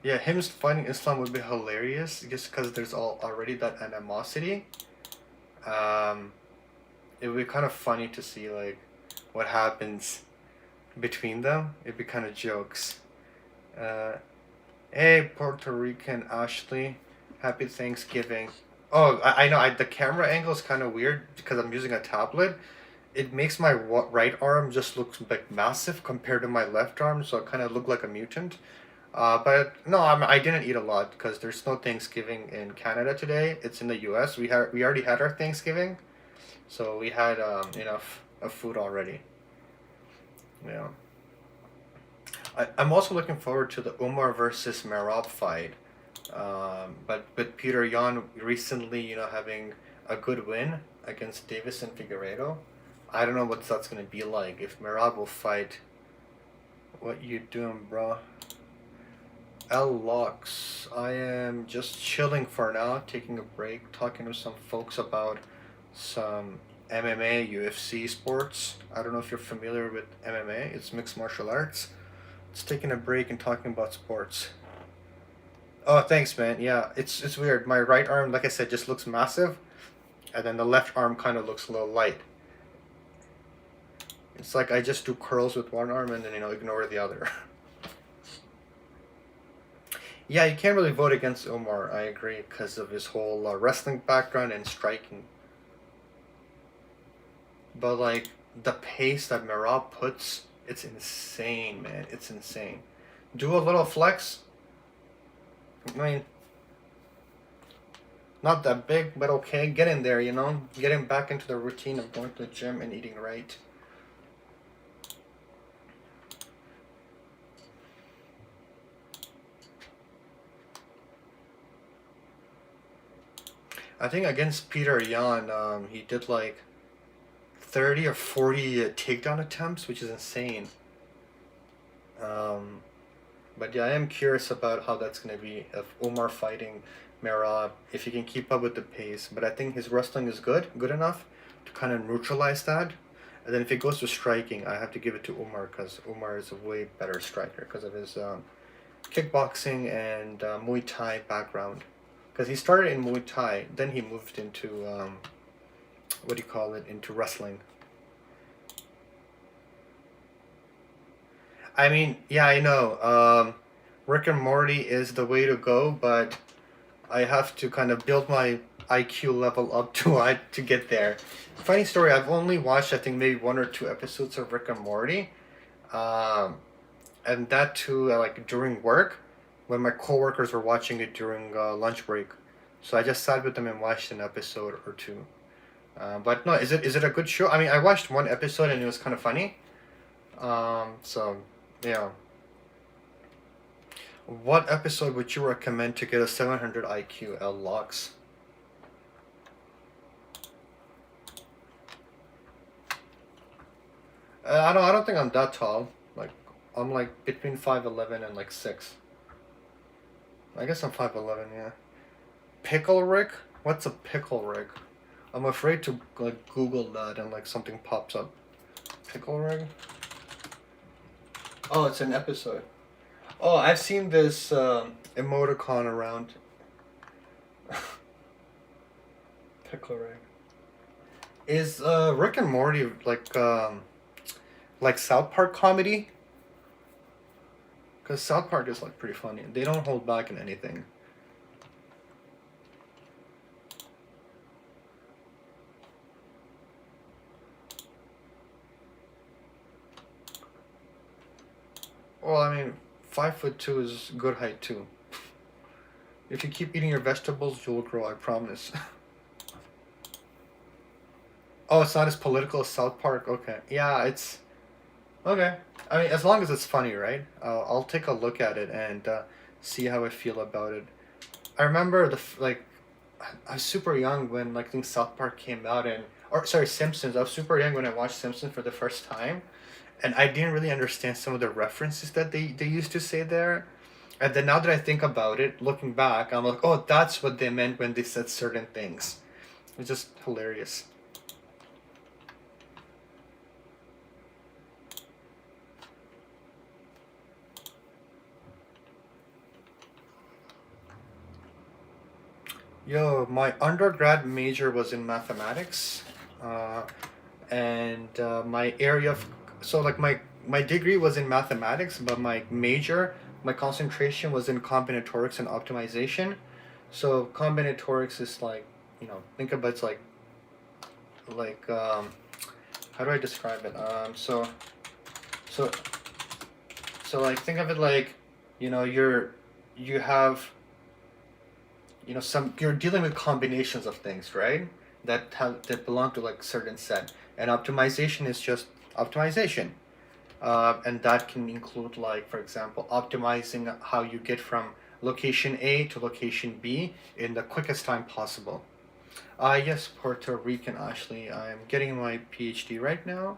Yeah, him fighting Islam would be hilarious just because there's already that animosity. Um, it would be kind of funny to see like what happens between them. It'd be kind of jokes. Uh, hey, Puerto Rican Ashley, happy Thanksgiving. Oh, I know. The camera angle is kind of weird because I'm using a tablet. It makes my right arm just look like massive compared to my left arm, so I kind of look like a mutant. But no, I didn't eat a lot because there's no Thanksgiving in Canada today. It's in the U.S. We already had our Thanksgiving, so we had enough of food already. Yeah. I'm also looking forward to the Umar versus Merab fight. But with Peter Yan recently, having a good win against Davis and Figueiredo. I don't know what that's gonna be like if Merab will fight. What you doing, bro? L Locks. I am just chilling for now, taking a break, talking to some folks about some MMA, UFC sports. I don't know if you're familiar with MMA. It's mixed martial arts. It's taking a break and talking about sports. Oh, thanks, man. Yeah, it's weird. My right arm, like I said, just looks massive, and then the left arm kind of looks a little light. It's like I just do curls with one arm and then ignore the other. Yeah, you can't really vote against Omar. I agree because of his whole wrestling background and striking. But like the pace that Merab puts, it's insane, man. It's insane. Do a little flex. I mean, not that big, but okay. Get in there, Getting back into the routine of going to the gym and eating right. I think against Peter Yan, he did like 30 or 40 takedown attempts, which is insane. But yeah, I am curious about how that's going to be if Omar fighting Merab, if he can keep up with the pace. But I think his wrestling is good enough to kind of neutralize that. And then if it goes to striking, I have to give it to Omar because Omar is a way better striker because of his kickboxing and Muay Thai background. Because he started in Muay Thai, then he moved into, into wrestling. I mean, yeah, I know. Rick and Morty is the way to go, but I have to kind of build my IQ level up to get there. Funny story, I've only watched, I think, maybe 1 or 2 episodes of Rick and Morty. And that too, like, during work, when my coworkers were watching it during lunch break. So I just sat with them and watched an episode or 2. But no, is it a good show? I mean, I watched 1 episode and it was kind of funny. So, yeah. What episode would you recommend to get a 700 IQ, L Locks? I don't think I'm that tall. Like, I'm like between 5'11" and like 6. I guess I'm 5'11", yeah. Pickle Rick? What's a pickle Rick? I'm afraid to like Google that and like something pops up. Pickle Rick? Oh, it's an episode. Oh, I've seen this emoticon around. Pickle Rick. Is Rick and Morty like South Park comedy? Because South Park is like pretty funny. They don't hold back in anything. Well, I mean, 5'2" is good height too. If you keep eating your vegetables, you'll grow, I promise. Oh, it's not as political as South Park? Okay. Yeah, it's... Okay. I mean, as long as it's funny, right? I'll take a look at it and see how I feel about it. I remember I was super young when like I think South Park came out Simpsons. I was super young when I watched Simpsons for the first time, and I didn't really understand some of the references that they used to say there. And then now that I think about it, looking back, I'm like, oh, that's what they meant when they said certain things. It's just hilarious. Yo, my undergrad major was in mathematics, and my area of so like my degree was in mathematics, but my concentration was in combinatorics and optimization. So combinatorics is like, think about it's like how do I describe it? So like think of it like, you have you're dealing with combinations of things, right? That belong to like certain set, and optimization is just optimization, and that can include like, for example, optimizing how you get from location A to location B in the quickest time possible. Yes, Puerto Rican, actually. I'm getting my PhD right now.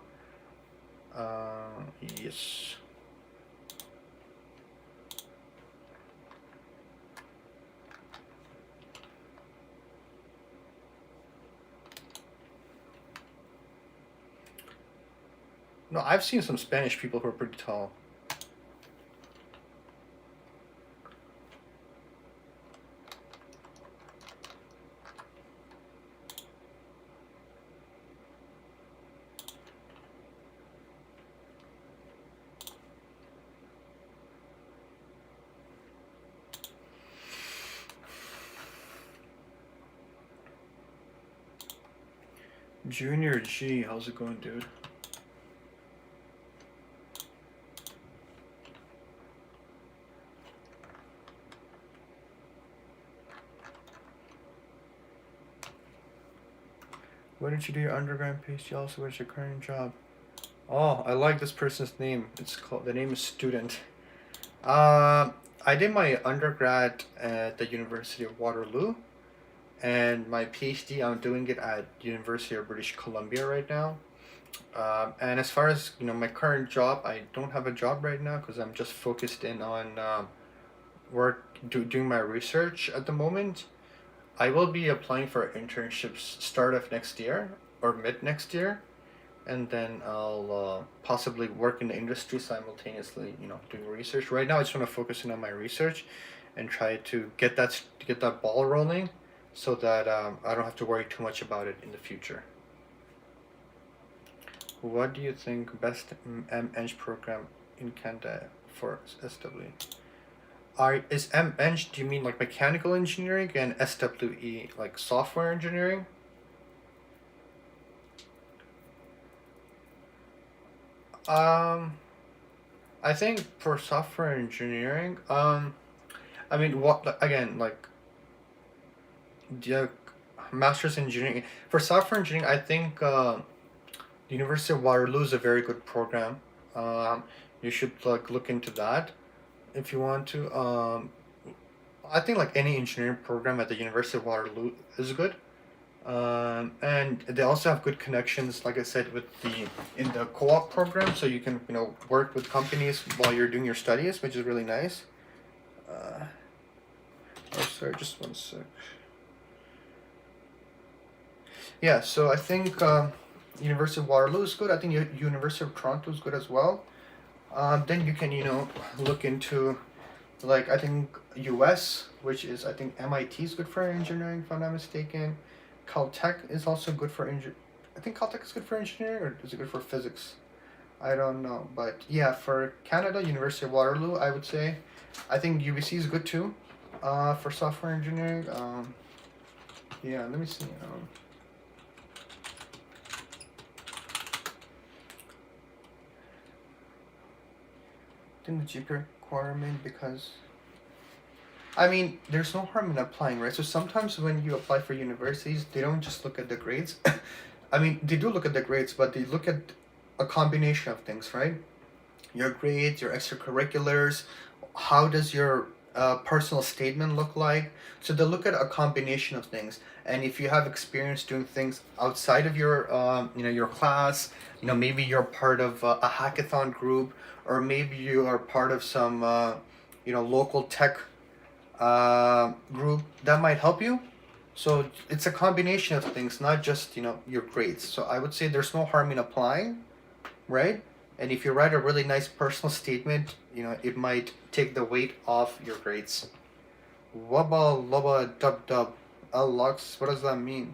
Yes. No, I've seen some Spanish people who are pretty tall. Junior G, how's it going, dude? Where did you do your undergrad PhD? Also, what's your current job? Oh, I like this person's name. The name is Student. I did my undergrad at the University of Waterloo, and my PhD I'm doing it at University of British Columbia right now. And as far as my current job, I don't have a job right now because I'm just focused in on doing my research at the moment. I will be applying for internships start of next year or mid next year, and then I'll possibly work in the industry simultaneously, doing research. Right now, I just want to focus in on my research and try to get that ball rolling, so that I don't have to worry too much about it in the future. What do you think best M-Eng program in Canada for SW? Is M-Eng, do you mean like mechanical engineering, and SWE like software engineering? I think for software engineering, I mean, what again, like, the master's engineering for software engineering, I think the University of Waterloo is a very good program. You should like look into that if you want to. I think like any engineering program at the University of Waterloo is good. And they also have good connections, like I said, with in the co-op program, so you can work with companies while you're doing your studies, which is really nice. Oh, sorry, just one sec. Yeah, so I think University of Waterloo is good. I think University of Toronto is good as well. Then you can look into, like, I think US, which is, I think MIT is good for engineering, if I'm not mistaken. Caltech is also good for I think Caltech is good for engineering, or is it good for physics? I don't know, but yeah, for Canada, University of Waterloo, I would say. I think UBC is good too, for software engineering. Yeah, let me see. I think the GPA requirement, because I mean, there's no harm in applying, right? So sometimes when you apply for universities, they don't just look at the grades. I mean, they do look at the grades, but they look at a combination of things, right? Your grades, your extracurriculars, how does your personal statement look like? So they look at a combination of things. And if you have experience doing things outside of your class, maybe you're part of a hackathon group, or maybe you are part of some, local tech group, that might help you. So it's a combination of things, not just your grades. So I would say there's no harm in applying, right? And if you write a really nice personal statement, it might take the weight off your grades. Wubba lubba dub dub. Lux, what does that mean?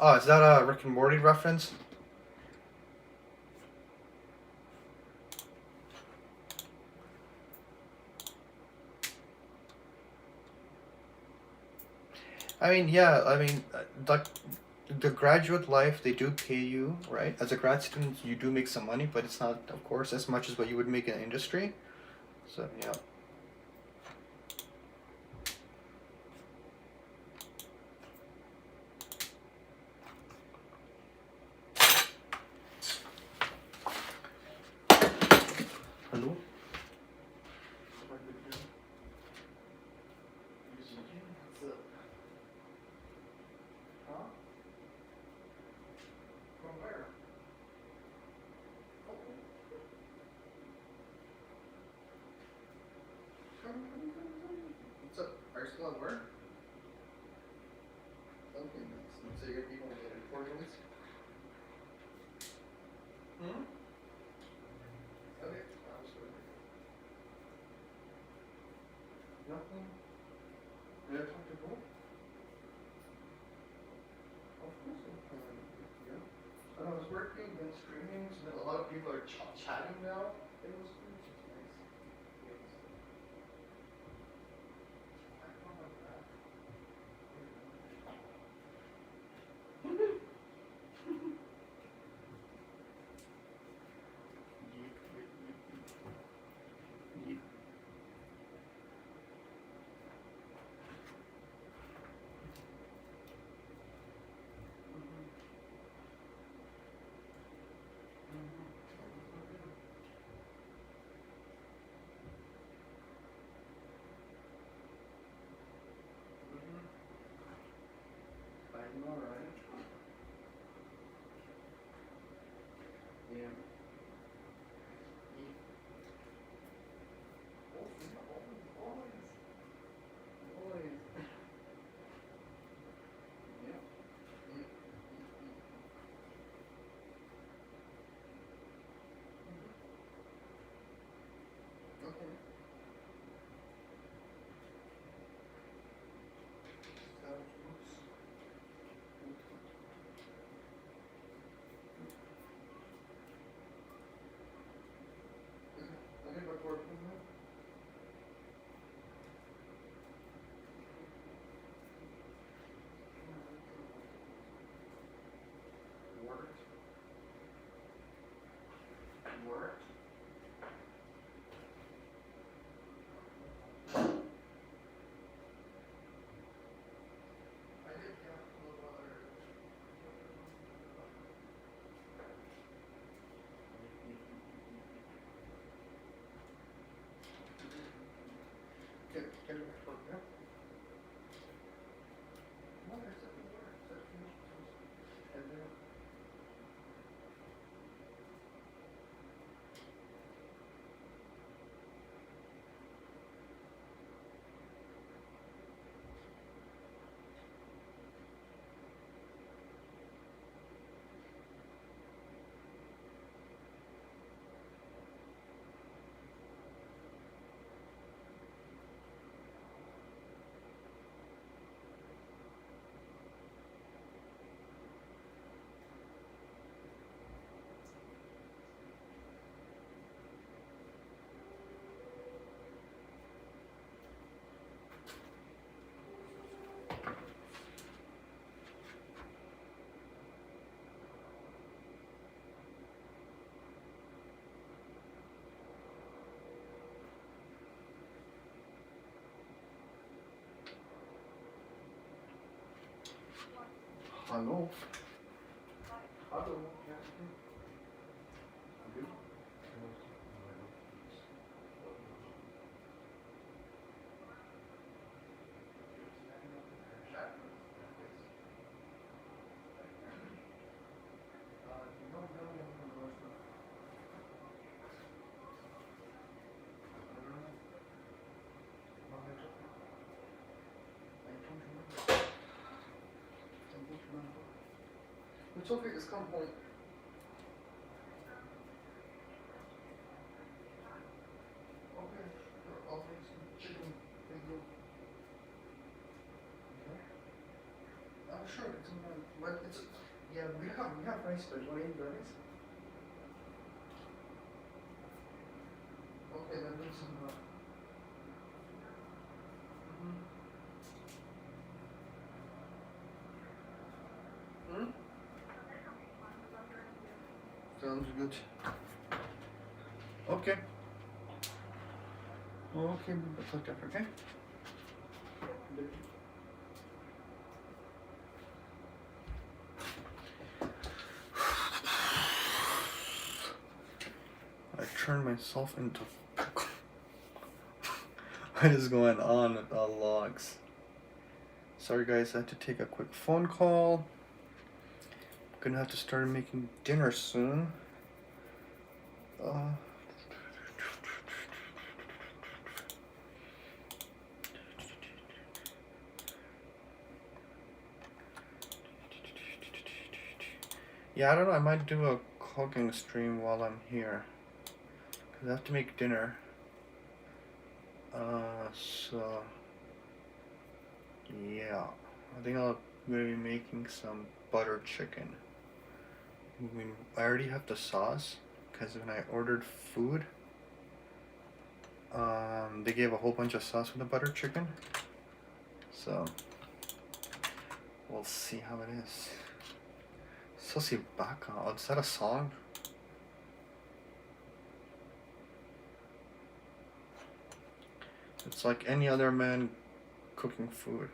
Oh, is that a Rick and Morty reference? I mean, yeah, I mean, the graduate life, they do pay you, right? As a grad student, you do make some money, but it's not, of course, as much as what you would make in industry. So, yeah. Hello? Nothing? Did I talk to who? Of course I'm playing with you. And I was working and streaming, so then a lot of people are chatting now. It was nice. I don't like that. I know, right? Yeah. Always. Yeah. Okay. Okay, but working now? Worked. Worked. I did have a little other. Get it work now? What is it? And then. Hallo. Hallo. Ja, good. It's okay, just come home. Okay, I'll make some chicken. Thank you. Okay. I'm sure it's but it's yeah, we have rice, but what is rice? Okay, then do some Hmm? Sounds good. Okay. Okay, we'll talk after, okay? I turned myself into pickle. What is going on with all logs? Sorry guys, I had to take a quick phone call. Gonna have to start making dinner soon. Yeah, I don't know, I might do a cooking stream while I'm here. Cause I have to make dinner. So yeah, I think I'll maybe making some butter chicken. I mean, I already have the sauce because when I ordered food, they gave a whole bunch of sauce with the butter chicken. So we'll see how it is. Sussy Baka, oh, is that a song? It's like any other man cooking food.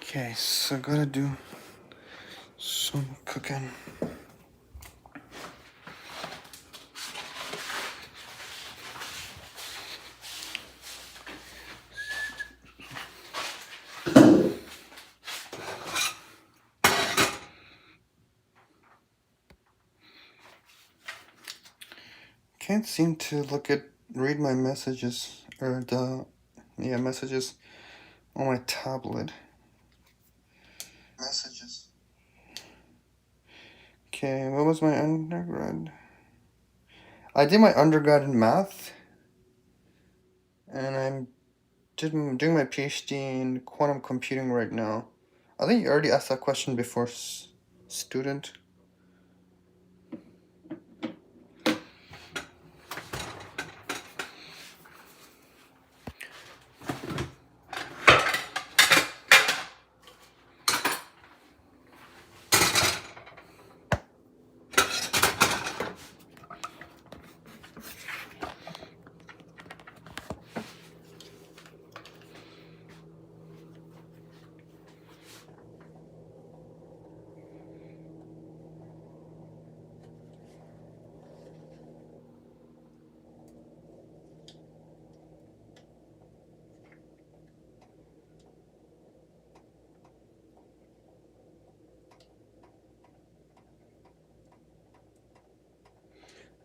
Okay, so I gotta do some cooking. Can't seem to read my messages or messages on my tablet. Messages. Okay, what was my undergrad? I did my undergrad in math, and I'm doing my PhD in quantum computing right now. I think you already asked that question before, student.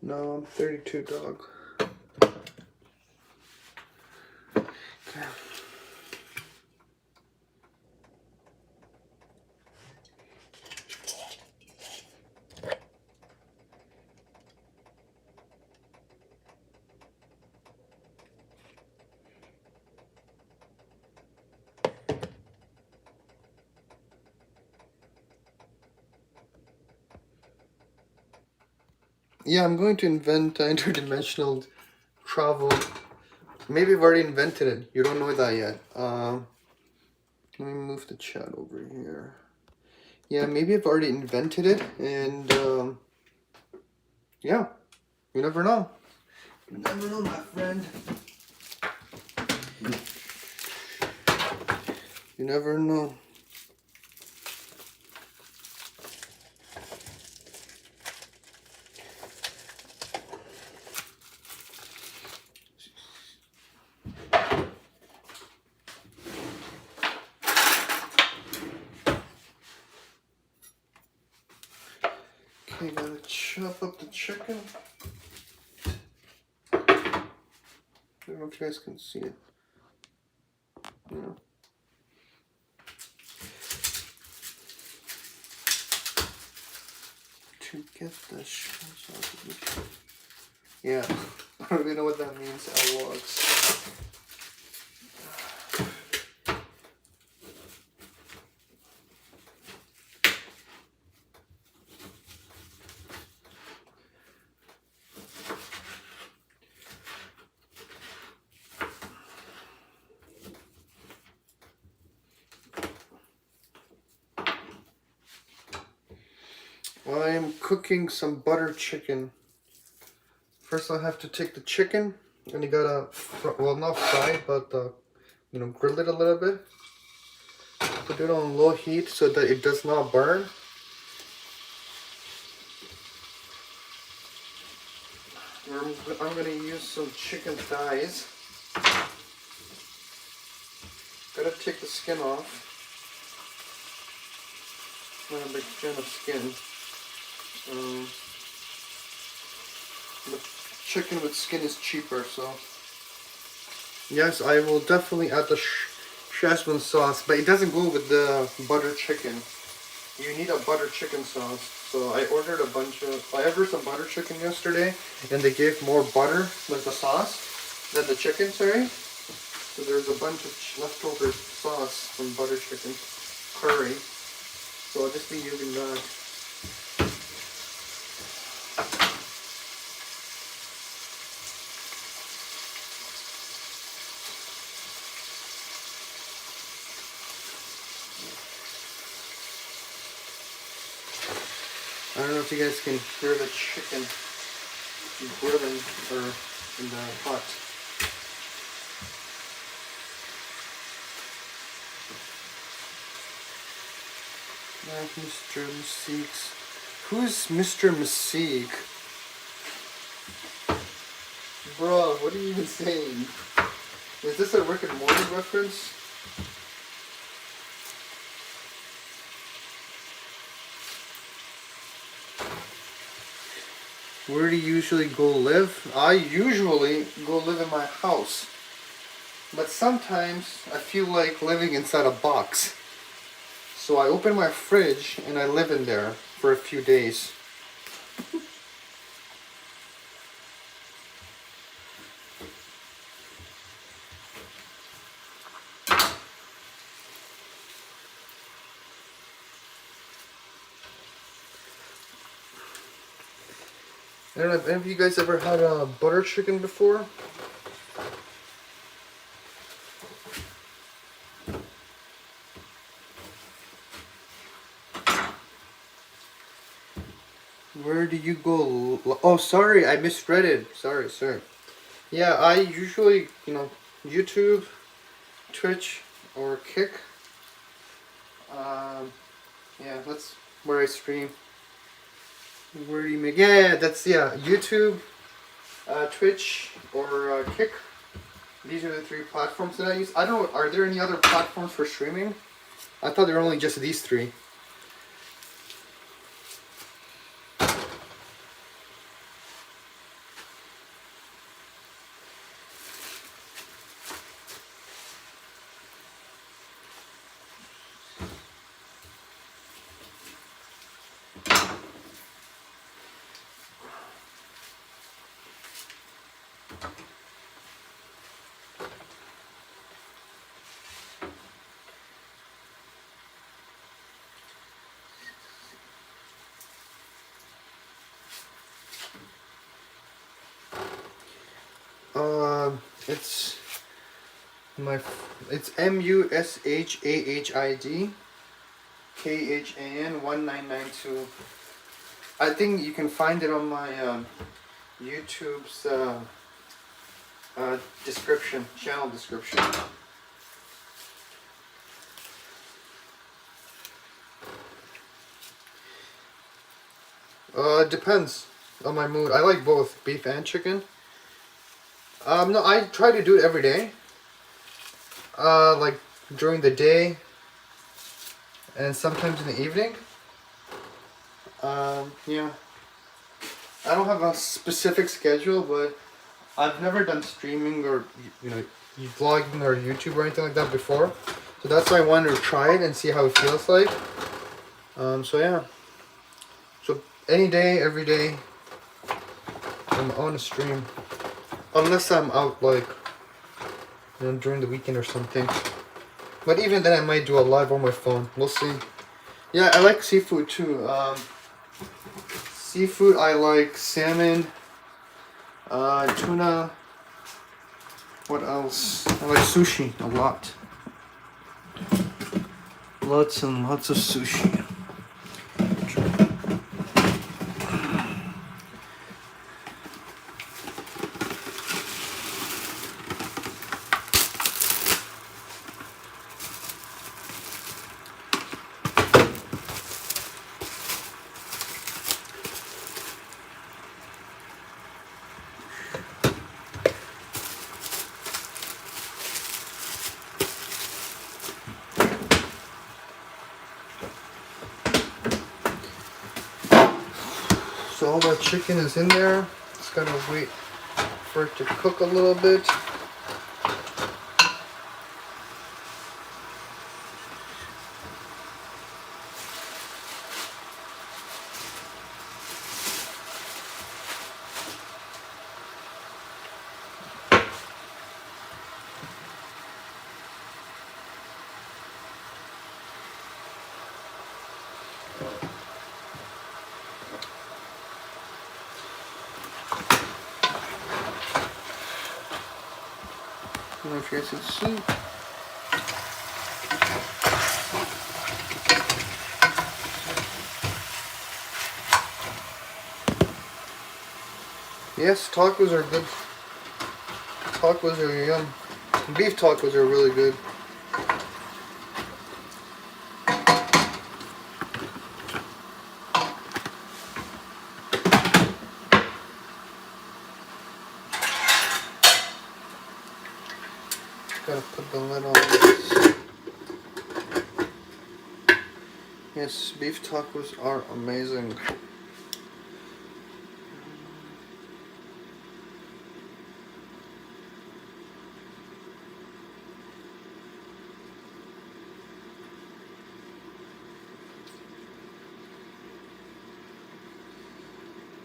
No, I'm 32, dog. Okay. Yeah, I'm going to invent interdimensional travel. Maybe I've already invented it. You don't know that yet. Let me move the chat over here. Yeah, maybe I've already invented it, and yeah, you never know. You never know, my friend. You never know. Okay, gotta chop up the chicken. I don't know if you guys can see it. Yeah. To get the shells out of the... Yeah, I don't even know what that means, logs. I'm cooking some butter chicken. First I have to take the chicken and you gotta, well, not fry, but you know, grill it a little bit. Put it on low heat so that it does not burn. I'm gonna use some chicken thighs. Gotta take the skin off. I'm not a big fan of skin. The chicken with skin is cheaper, so yes, I will definitely add the sharpen sauce, but it doesn't go with the butter chicken. You need a butter chicken sauce. So I ordered a bunch of, I ordered some butter chicken yesterday, and they gave more butter, like the sauce, than the chicken, sorry. So there's a bunch of leftover sauce from butter chicken curry. So I'll just be using that. I don't know if you guys can hear the chicken grilling or in the pot. Mr. Mystique. Who's Mr. Mystique? Bro, what are you even saying? Is this a Rick and Morty reference? Where do you usually go live? I usually go live in my house. But sometimes I feel like living inside a box. So I open my fridge and I live in there for a few days. I don't know if any of you guys ever had a butter chicken before? Where do you go? Oh, sorry, I misread it. Sorry. Yeah, I usually, you know, YouTube, Twitch, or Kick. Yeah, that's where I stream. Where do you make? Yeah, that's, yeah, YouTube, Twitch, or Kick. These are the 3 platforms that I use. I don't know, are there any other platforms for streaming? I thought there were only just these 3. It's Mushahid KHAN 1992. I think you can find it on my YouTube's description, channel description. It depends on my mood. I like both beef and chicken. No, I try to do it every day. Like during the day and sometimes in the evening. Yeah. I don't have a specific schedule, but I've never done streaming or vlogging or YouTube or anything like that before. So that's why I wanted to try it and see how it feels like. So yeah. So any day, every day, I'm on a stream. Unless I'm out like during the weekend or something. But even then I might do a live on my phone. We'll see. Yeah, I like seafood too. Seafood, I like salmon, tuna. What else? I like sushi a lot. Lots and lots of sushi. So all that chicken is in there. Just gotta wait for it to cook a little bit. I don't know if you guys can see. Yes, tacos are good. Tacos are yum. Beef tacos are really good. Gotta put the lid on this. Yes, beef tacos are amazing.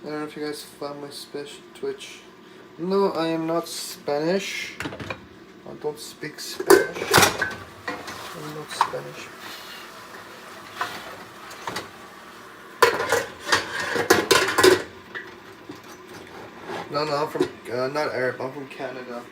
I don't know if you guys found my Twitch. No, I am not Spanish. I don't speak Spanish. I'm not Spanish. No, I'm from, not Arab, I'm from Canada.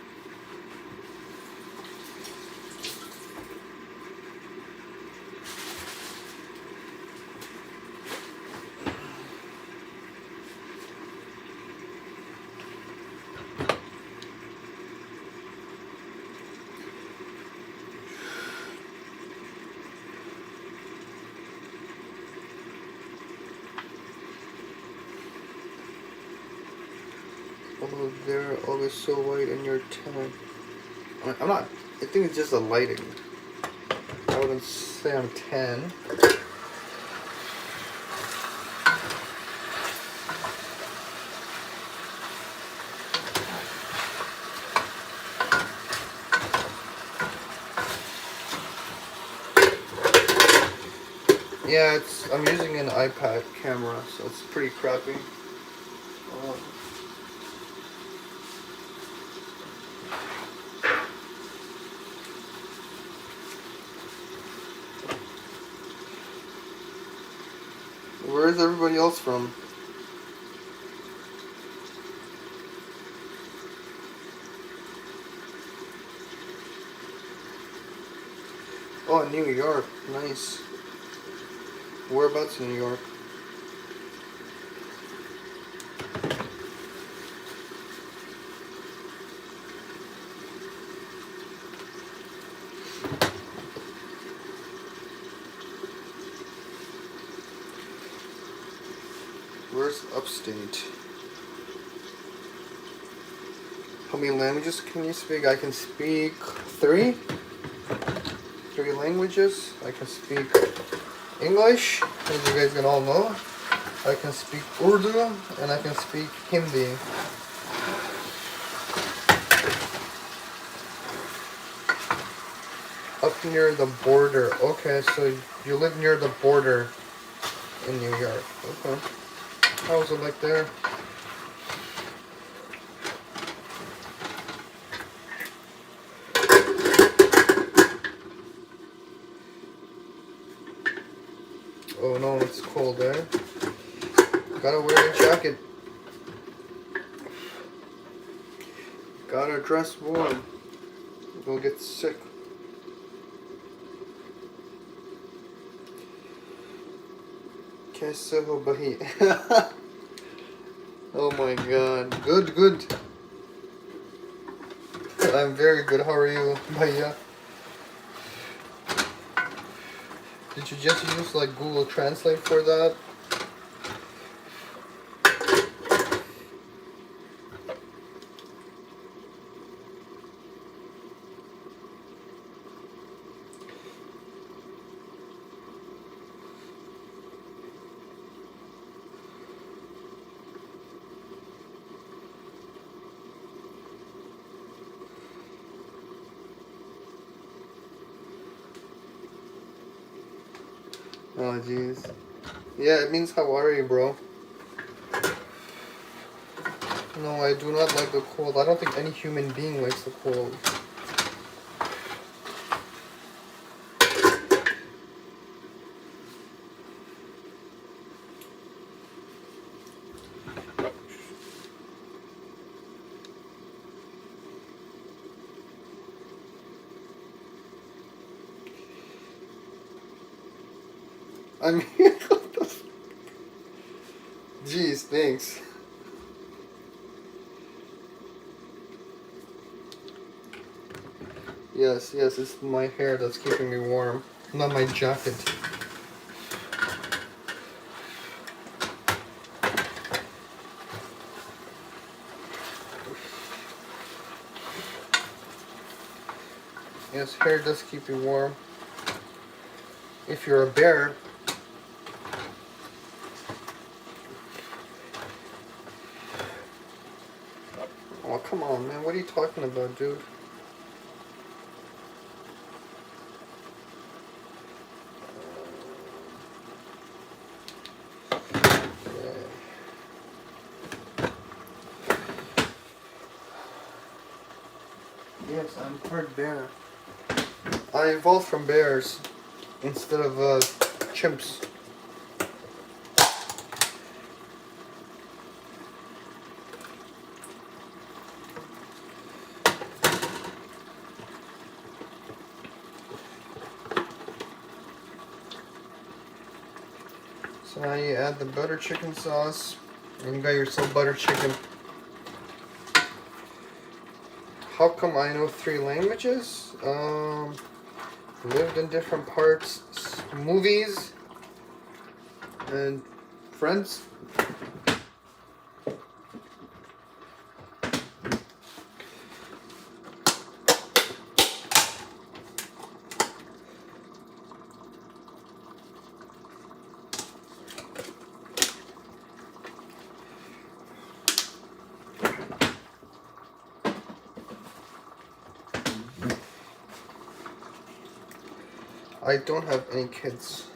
Oh, they're always so white and you're tan. I'm not, I think it's just the lighting. I wouldn't say I'm tan. Yeah, I'm using an iPad camera, so it's pretty crappy. Where is everybody else from? Oh, New York. Nice. Whereabouts in New York? Where's upstate? How many languages can you speak? I can speak three languages. I can speak English, as you guys can all know. I can speak Urdu and I can speak Hindi. Up near the border. Okay, so you live near the border in New York. Okay. How was it like there? Oh no, it's cold there. Gotta wear a jacket. Gotta dress warm. You'll get sick. Kaise ho bhai? Oh my god. Good, good. I'm very good. How are you, bhaiya? Did you just use like Google Translate for that? Oh jeez. Yeah, it means how are you, bro? No, I do not like the cold. I don't think any human being likes the cold. I mean, what the f- Jeez, thanks. Yes, yes, it's my hair that's keeping me warm, not my jacket. Yes, hair does keep you warm. If you're a bear, oh come on, man, what are you talking about, dude? Yes, I'm part bear. I evolved from bears instead of chimps. So now you add the butter chicken sauce, and you got yourself butter chicken. How come I know 3 languages? Lived in different parts, movies, and friends. I don't have any kids.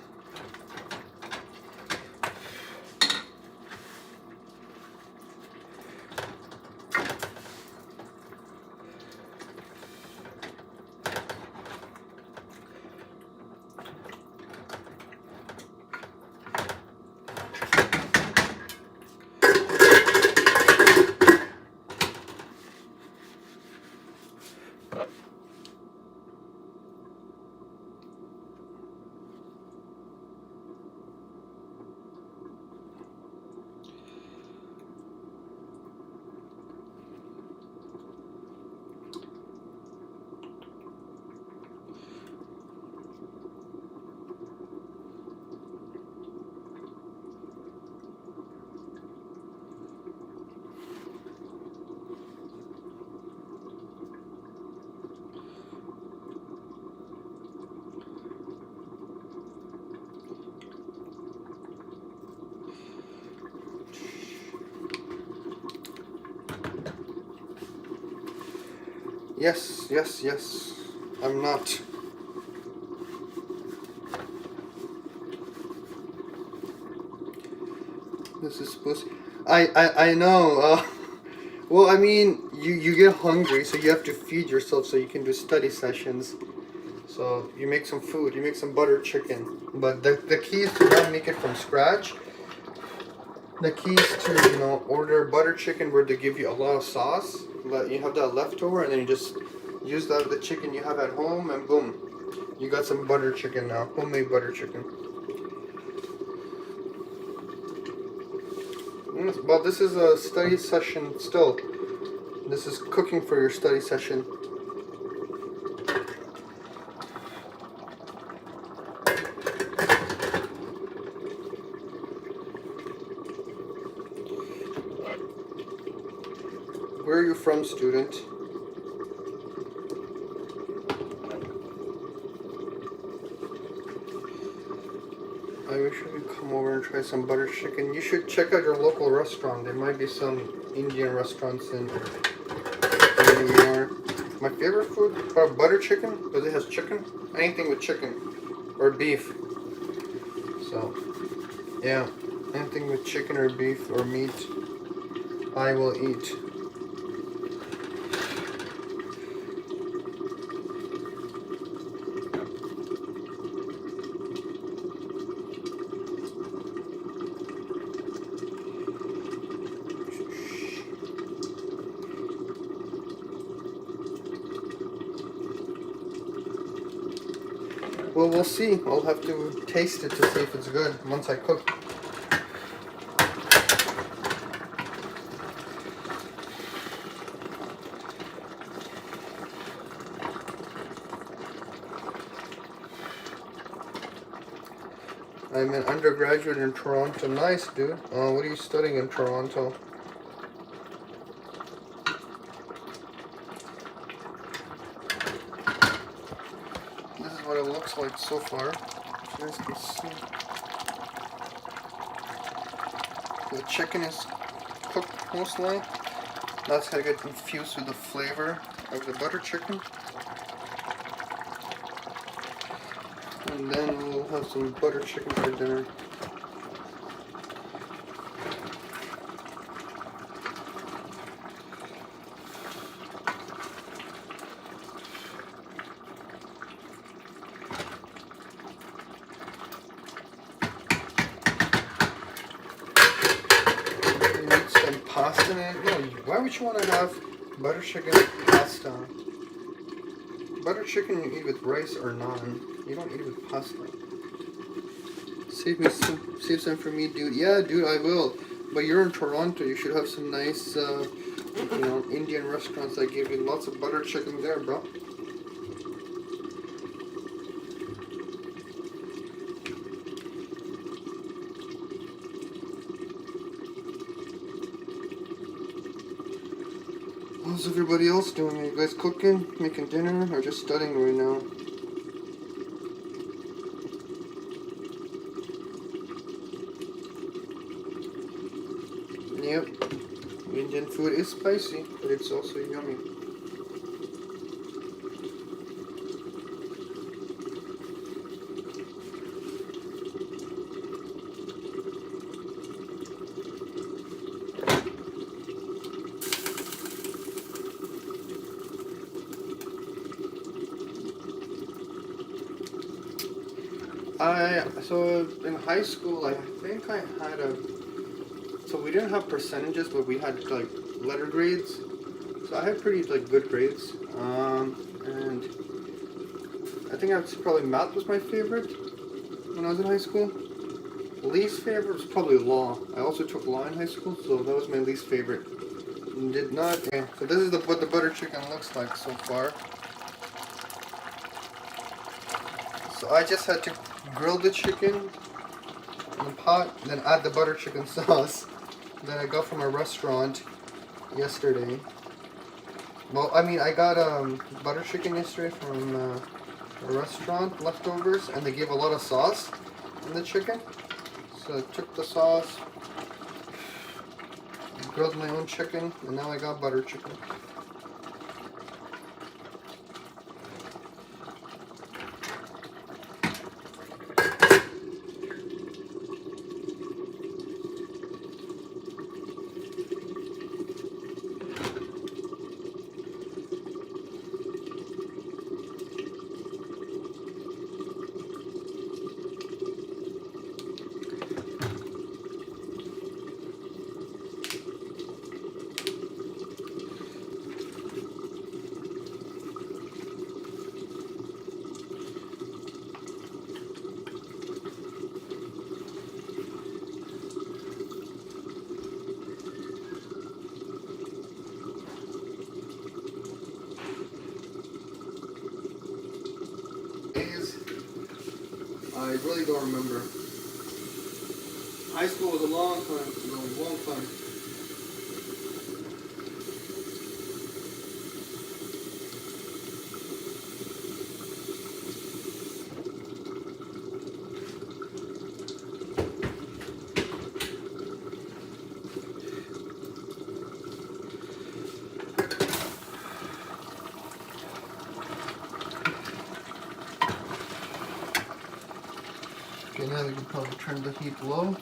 Yes, yes, yes. I'm not. This is supposed. I know. Well, I mean, you get hungry, so you have to feed yourself, so you can do study sessions. So you make some food. You make some butter chicken. But the key is to not make it from scratch. The key is to order butter chicken where they give you a lot of sauce. But you have that leftover, and then you just use the chicken you have at home, and boom, you got some butter chicken now. Homemade butter chicken. Well, this is a study session still. This is cooking for your study session. Where are you from, student? I wish I could come over and try some butter chicken. You should check out your local restaurant. There might be some Indian restaurants in New York. My favorite food, butter chicken, because it has chicken. Anything with chicken or beef. So, yeah, anything with chicken or beef or meat, I will eat. Well, we'll see. I'll have to taste it to see if it's good once I cook. I'm an undergraduate in Toronto. Nice, dude. What are you studying in Toronto? This is what it looks like so far. You guys can see. The chicken is cooked mostly. That's how I get infused with the flavor of the butter chicken. And then we'll have some butter chicken for dinner. You need some pasta in it? No, why would you want to have butter chicken and pasta? Butter chicken you eat with rice or naan. You don't eat it with pasta. Save some for me, dude. Yeah, dude, I will. But you're in Toronto. You should have some nice, Indian restaurants that give you lots of butter chicken there, bro. How's everybody else doing? Are you guys cooking, making dinner, or just studying right now? Yep, Indian food is spicy, but it's also yummy. So in high school, I think I had so we didn't have percentages, but we had like letter grades. So I had pretty good grades. And I think probably math was my favorite when I was in high school. Least favorite was probably law. I also took law in high school, so that was my least favorite. Did not. Yeah. So this is what the butter chicken looks like so far. So I just had to grill the chicken in the pot, then add the butter chicken sauce that I got from a restaurant yesterday. Well, I mean, I got butter chicken yesterday from a restaurant, leftovers, and they gave a lot of sauce in the chicken. So I took the sauce, grilled my own chicken, and now I got butter chicken. really don't remember. High school was a long time ago, long time. Okay, now we can probably turn the heat low.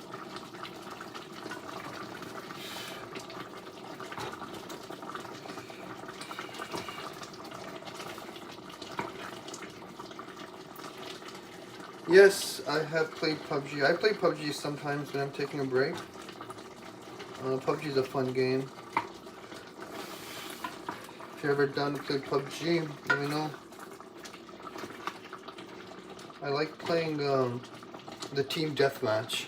Yes, I have played PUBG. I play PUBG sometimes when I'm taking a break. PUBG is a fun game. If you're ever down to play PUBG, let me know. I like playing the team deathmatch.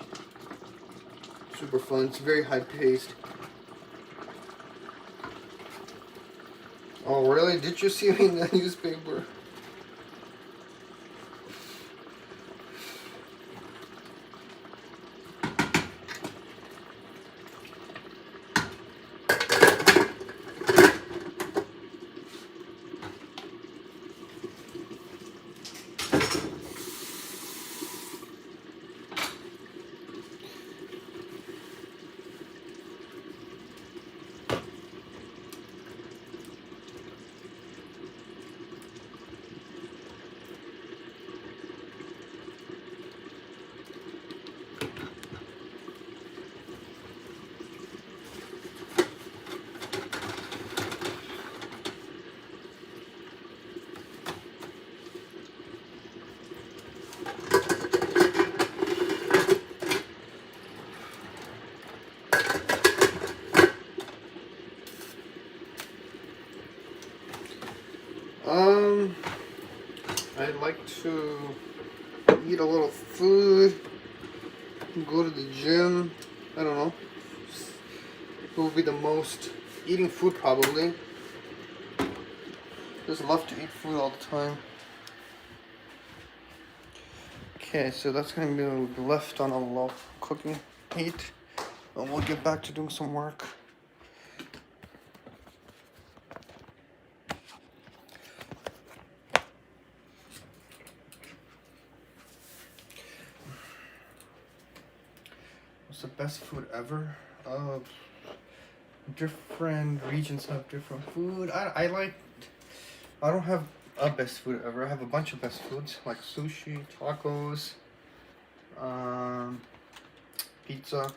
Super fun. It's very high paced. Oh really? Did you see me in the newspaper? I'd like to eat a little food, go to the gym. I don't know. What would be the most? Eating food probably. Just love to eat food all the time. Okay, so that's gonna be left on a low cooking heat, and we'll get back to doing some work. What's the best food ever? Different regions have different food. I don't have a best food ever. I have a bunch of best foods like sushi, tacos, pizza,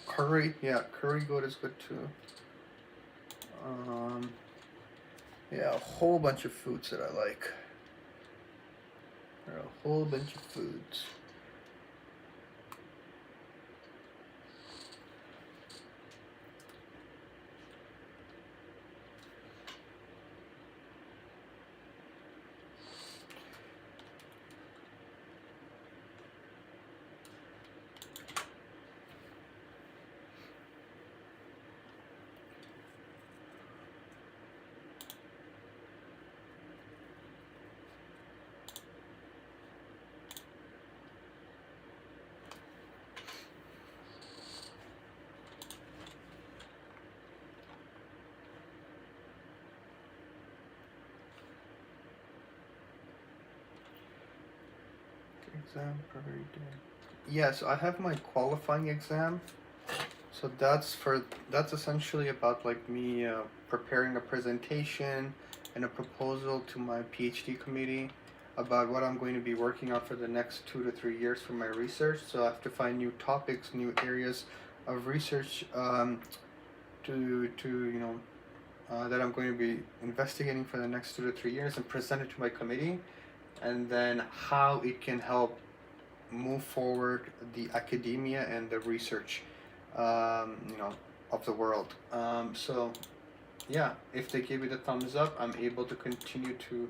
curry. Yeah, curry goat is good too. Yeah, a whole bunch of foods that I like. There are a whole bunch of foods. Exam every day. Yes, I have my qualifying exam. So that's essentially about like me preparing a presentation and a proposal to my PhD committee about what I'm going to be working on for the next 2 to 3 years for my research. So I have to find new topics, new areas of research to that I'm going to be investigating for the next 2 to 3 years and present it to my committee, and then how it can help move forward the academia and the research of the world. So yeah, if they give me the thumbs up, I'm able to continue to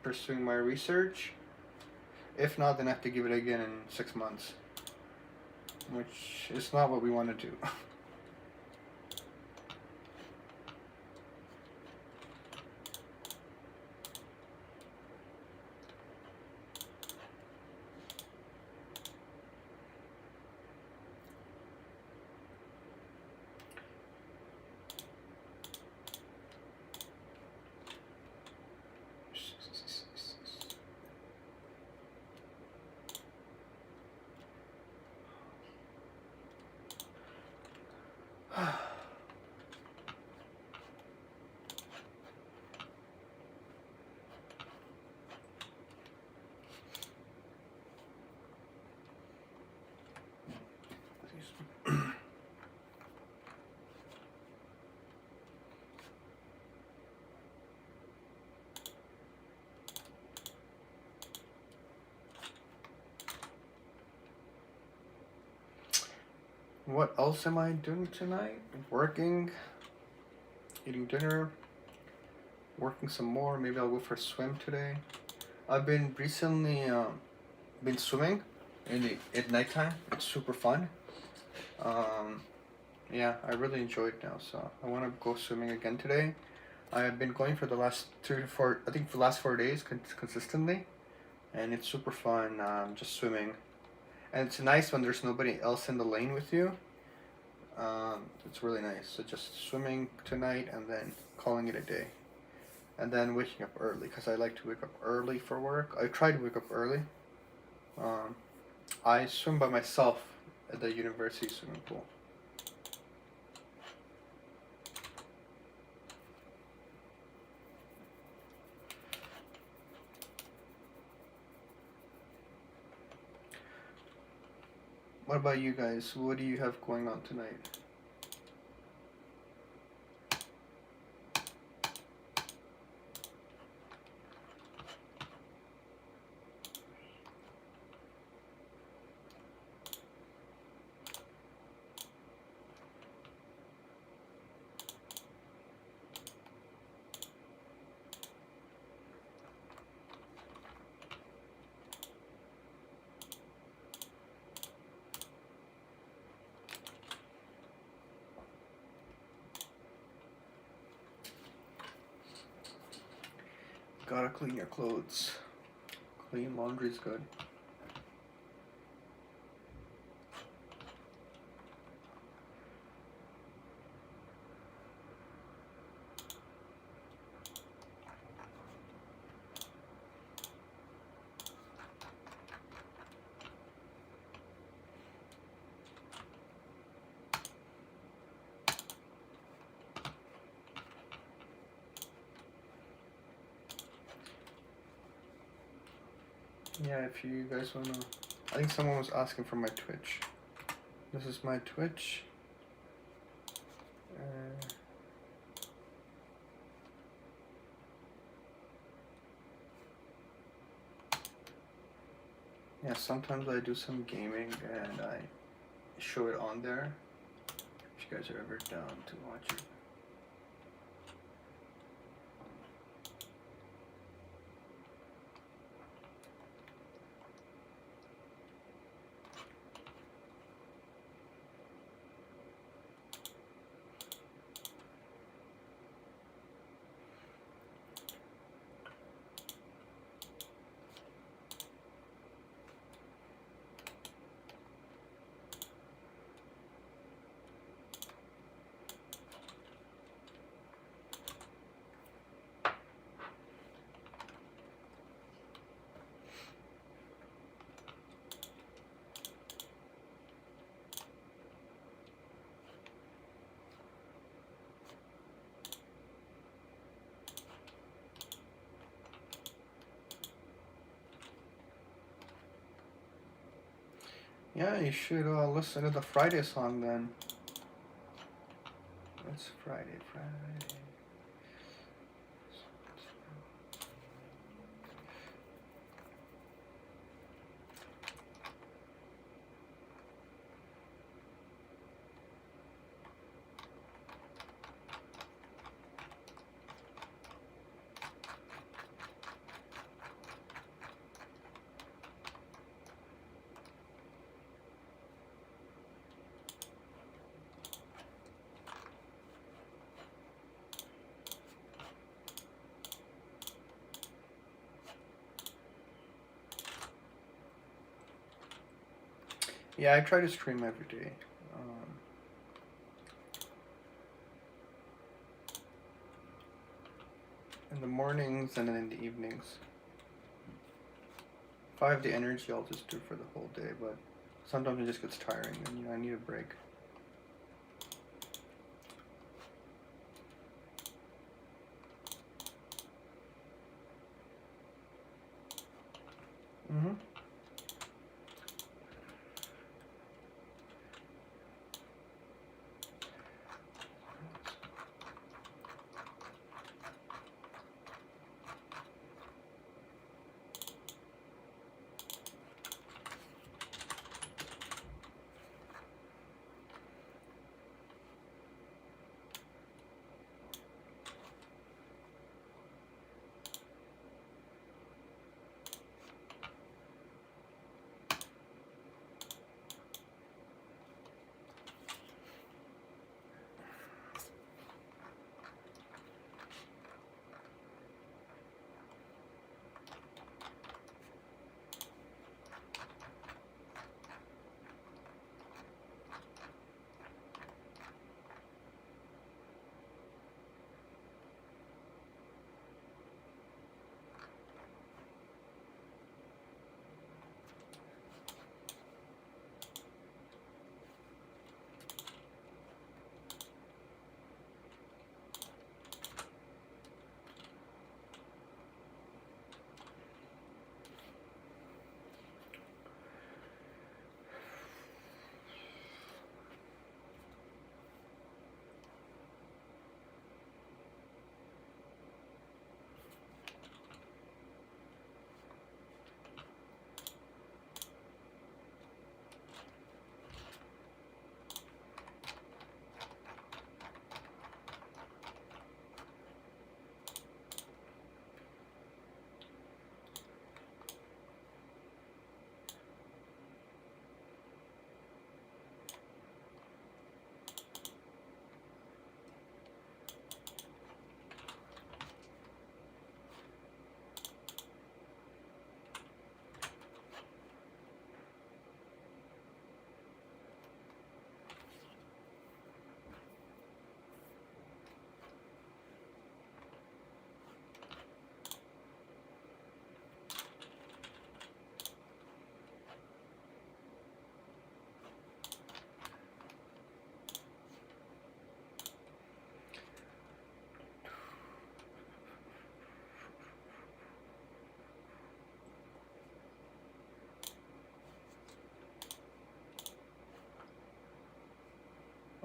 pursuing my research. If not, then I have to give it again in 6 months, which is not what we want to do. What else am I doing tonight? Working, eating dinner, working some more. Maybe I'll go for a swim today. I've been recently been swimming at nighttime. It's super fun. Yeah, I really enjoy it now. So I want to go swimming again today. I have been going for the last 3 to 4, I think for the last 4 days consistently, and it's super fun. Just swimming, and it's nice when there's nobody else in the lane with you. It's really nice. So just swimming tonight and then calling it a day. And then waking up early because I like to wake up early for work. I try to wake up early. I swim by myself at the university swimming pool. What about you guys? What do you have going on tonight? Gotta clean your clothes. Clean laundry's good. Yeah, if you guys wanna... I think someone was asking for my Twitch. This is my Twitch. Yeah, sometimes I do some gaming and I show it on there. If you guys are ever down to watch it. Yeah, you should listen to the Friday song then. It's Friday. Yeah, I try to stream every day. In the mornings and then in the evenings. If I have the energy, I'll just do it for the whole day, but sometimes it just gets tiring and I need a break. Mm-hmm.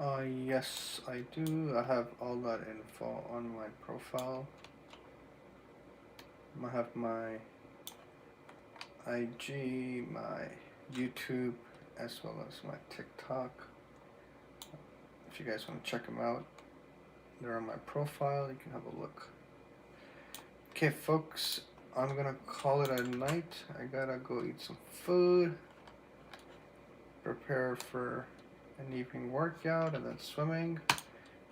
Yes, I do. I have all that info on my profile. I have my IG, my YouTube, as well as my TikTok. If you guys want to check them out, they're on my profile. You can have a look. Okay, folks, I'm gonna call it a night. I gotta go eat some food, prepare for an evening workout, and then swimming.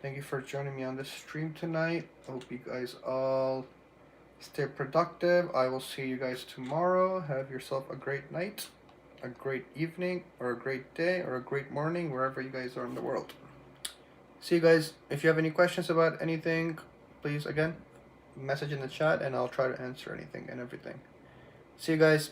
Thank you for joining me on this stream tonight. I hope you guys all stay productive. I will see you guys tomorrow. Have yourself a great night, a great evening, or a great day, or a great morning, wherever you guys are in the world. See you guys. If you have any questions about anything, please, again, message in the chat, and I'll try to answer anything and everything. See you guys.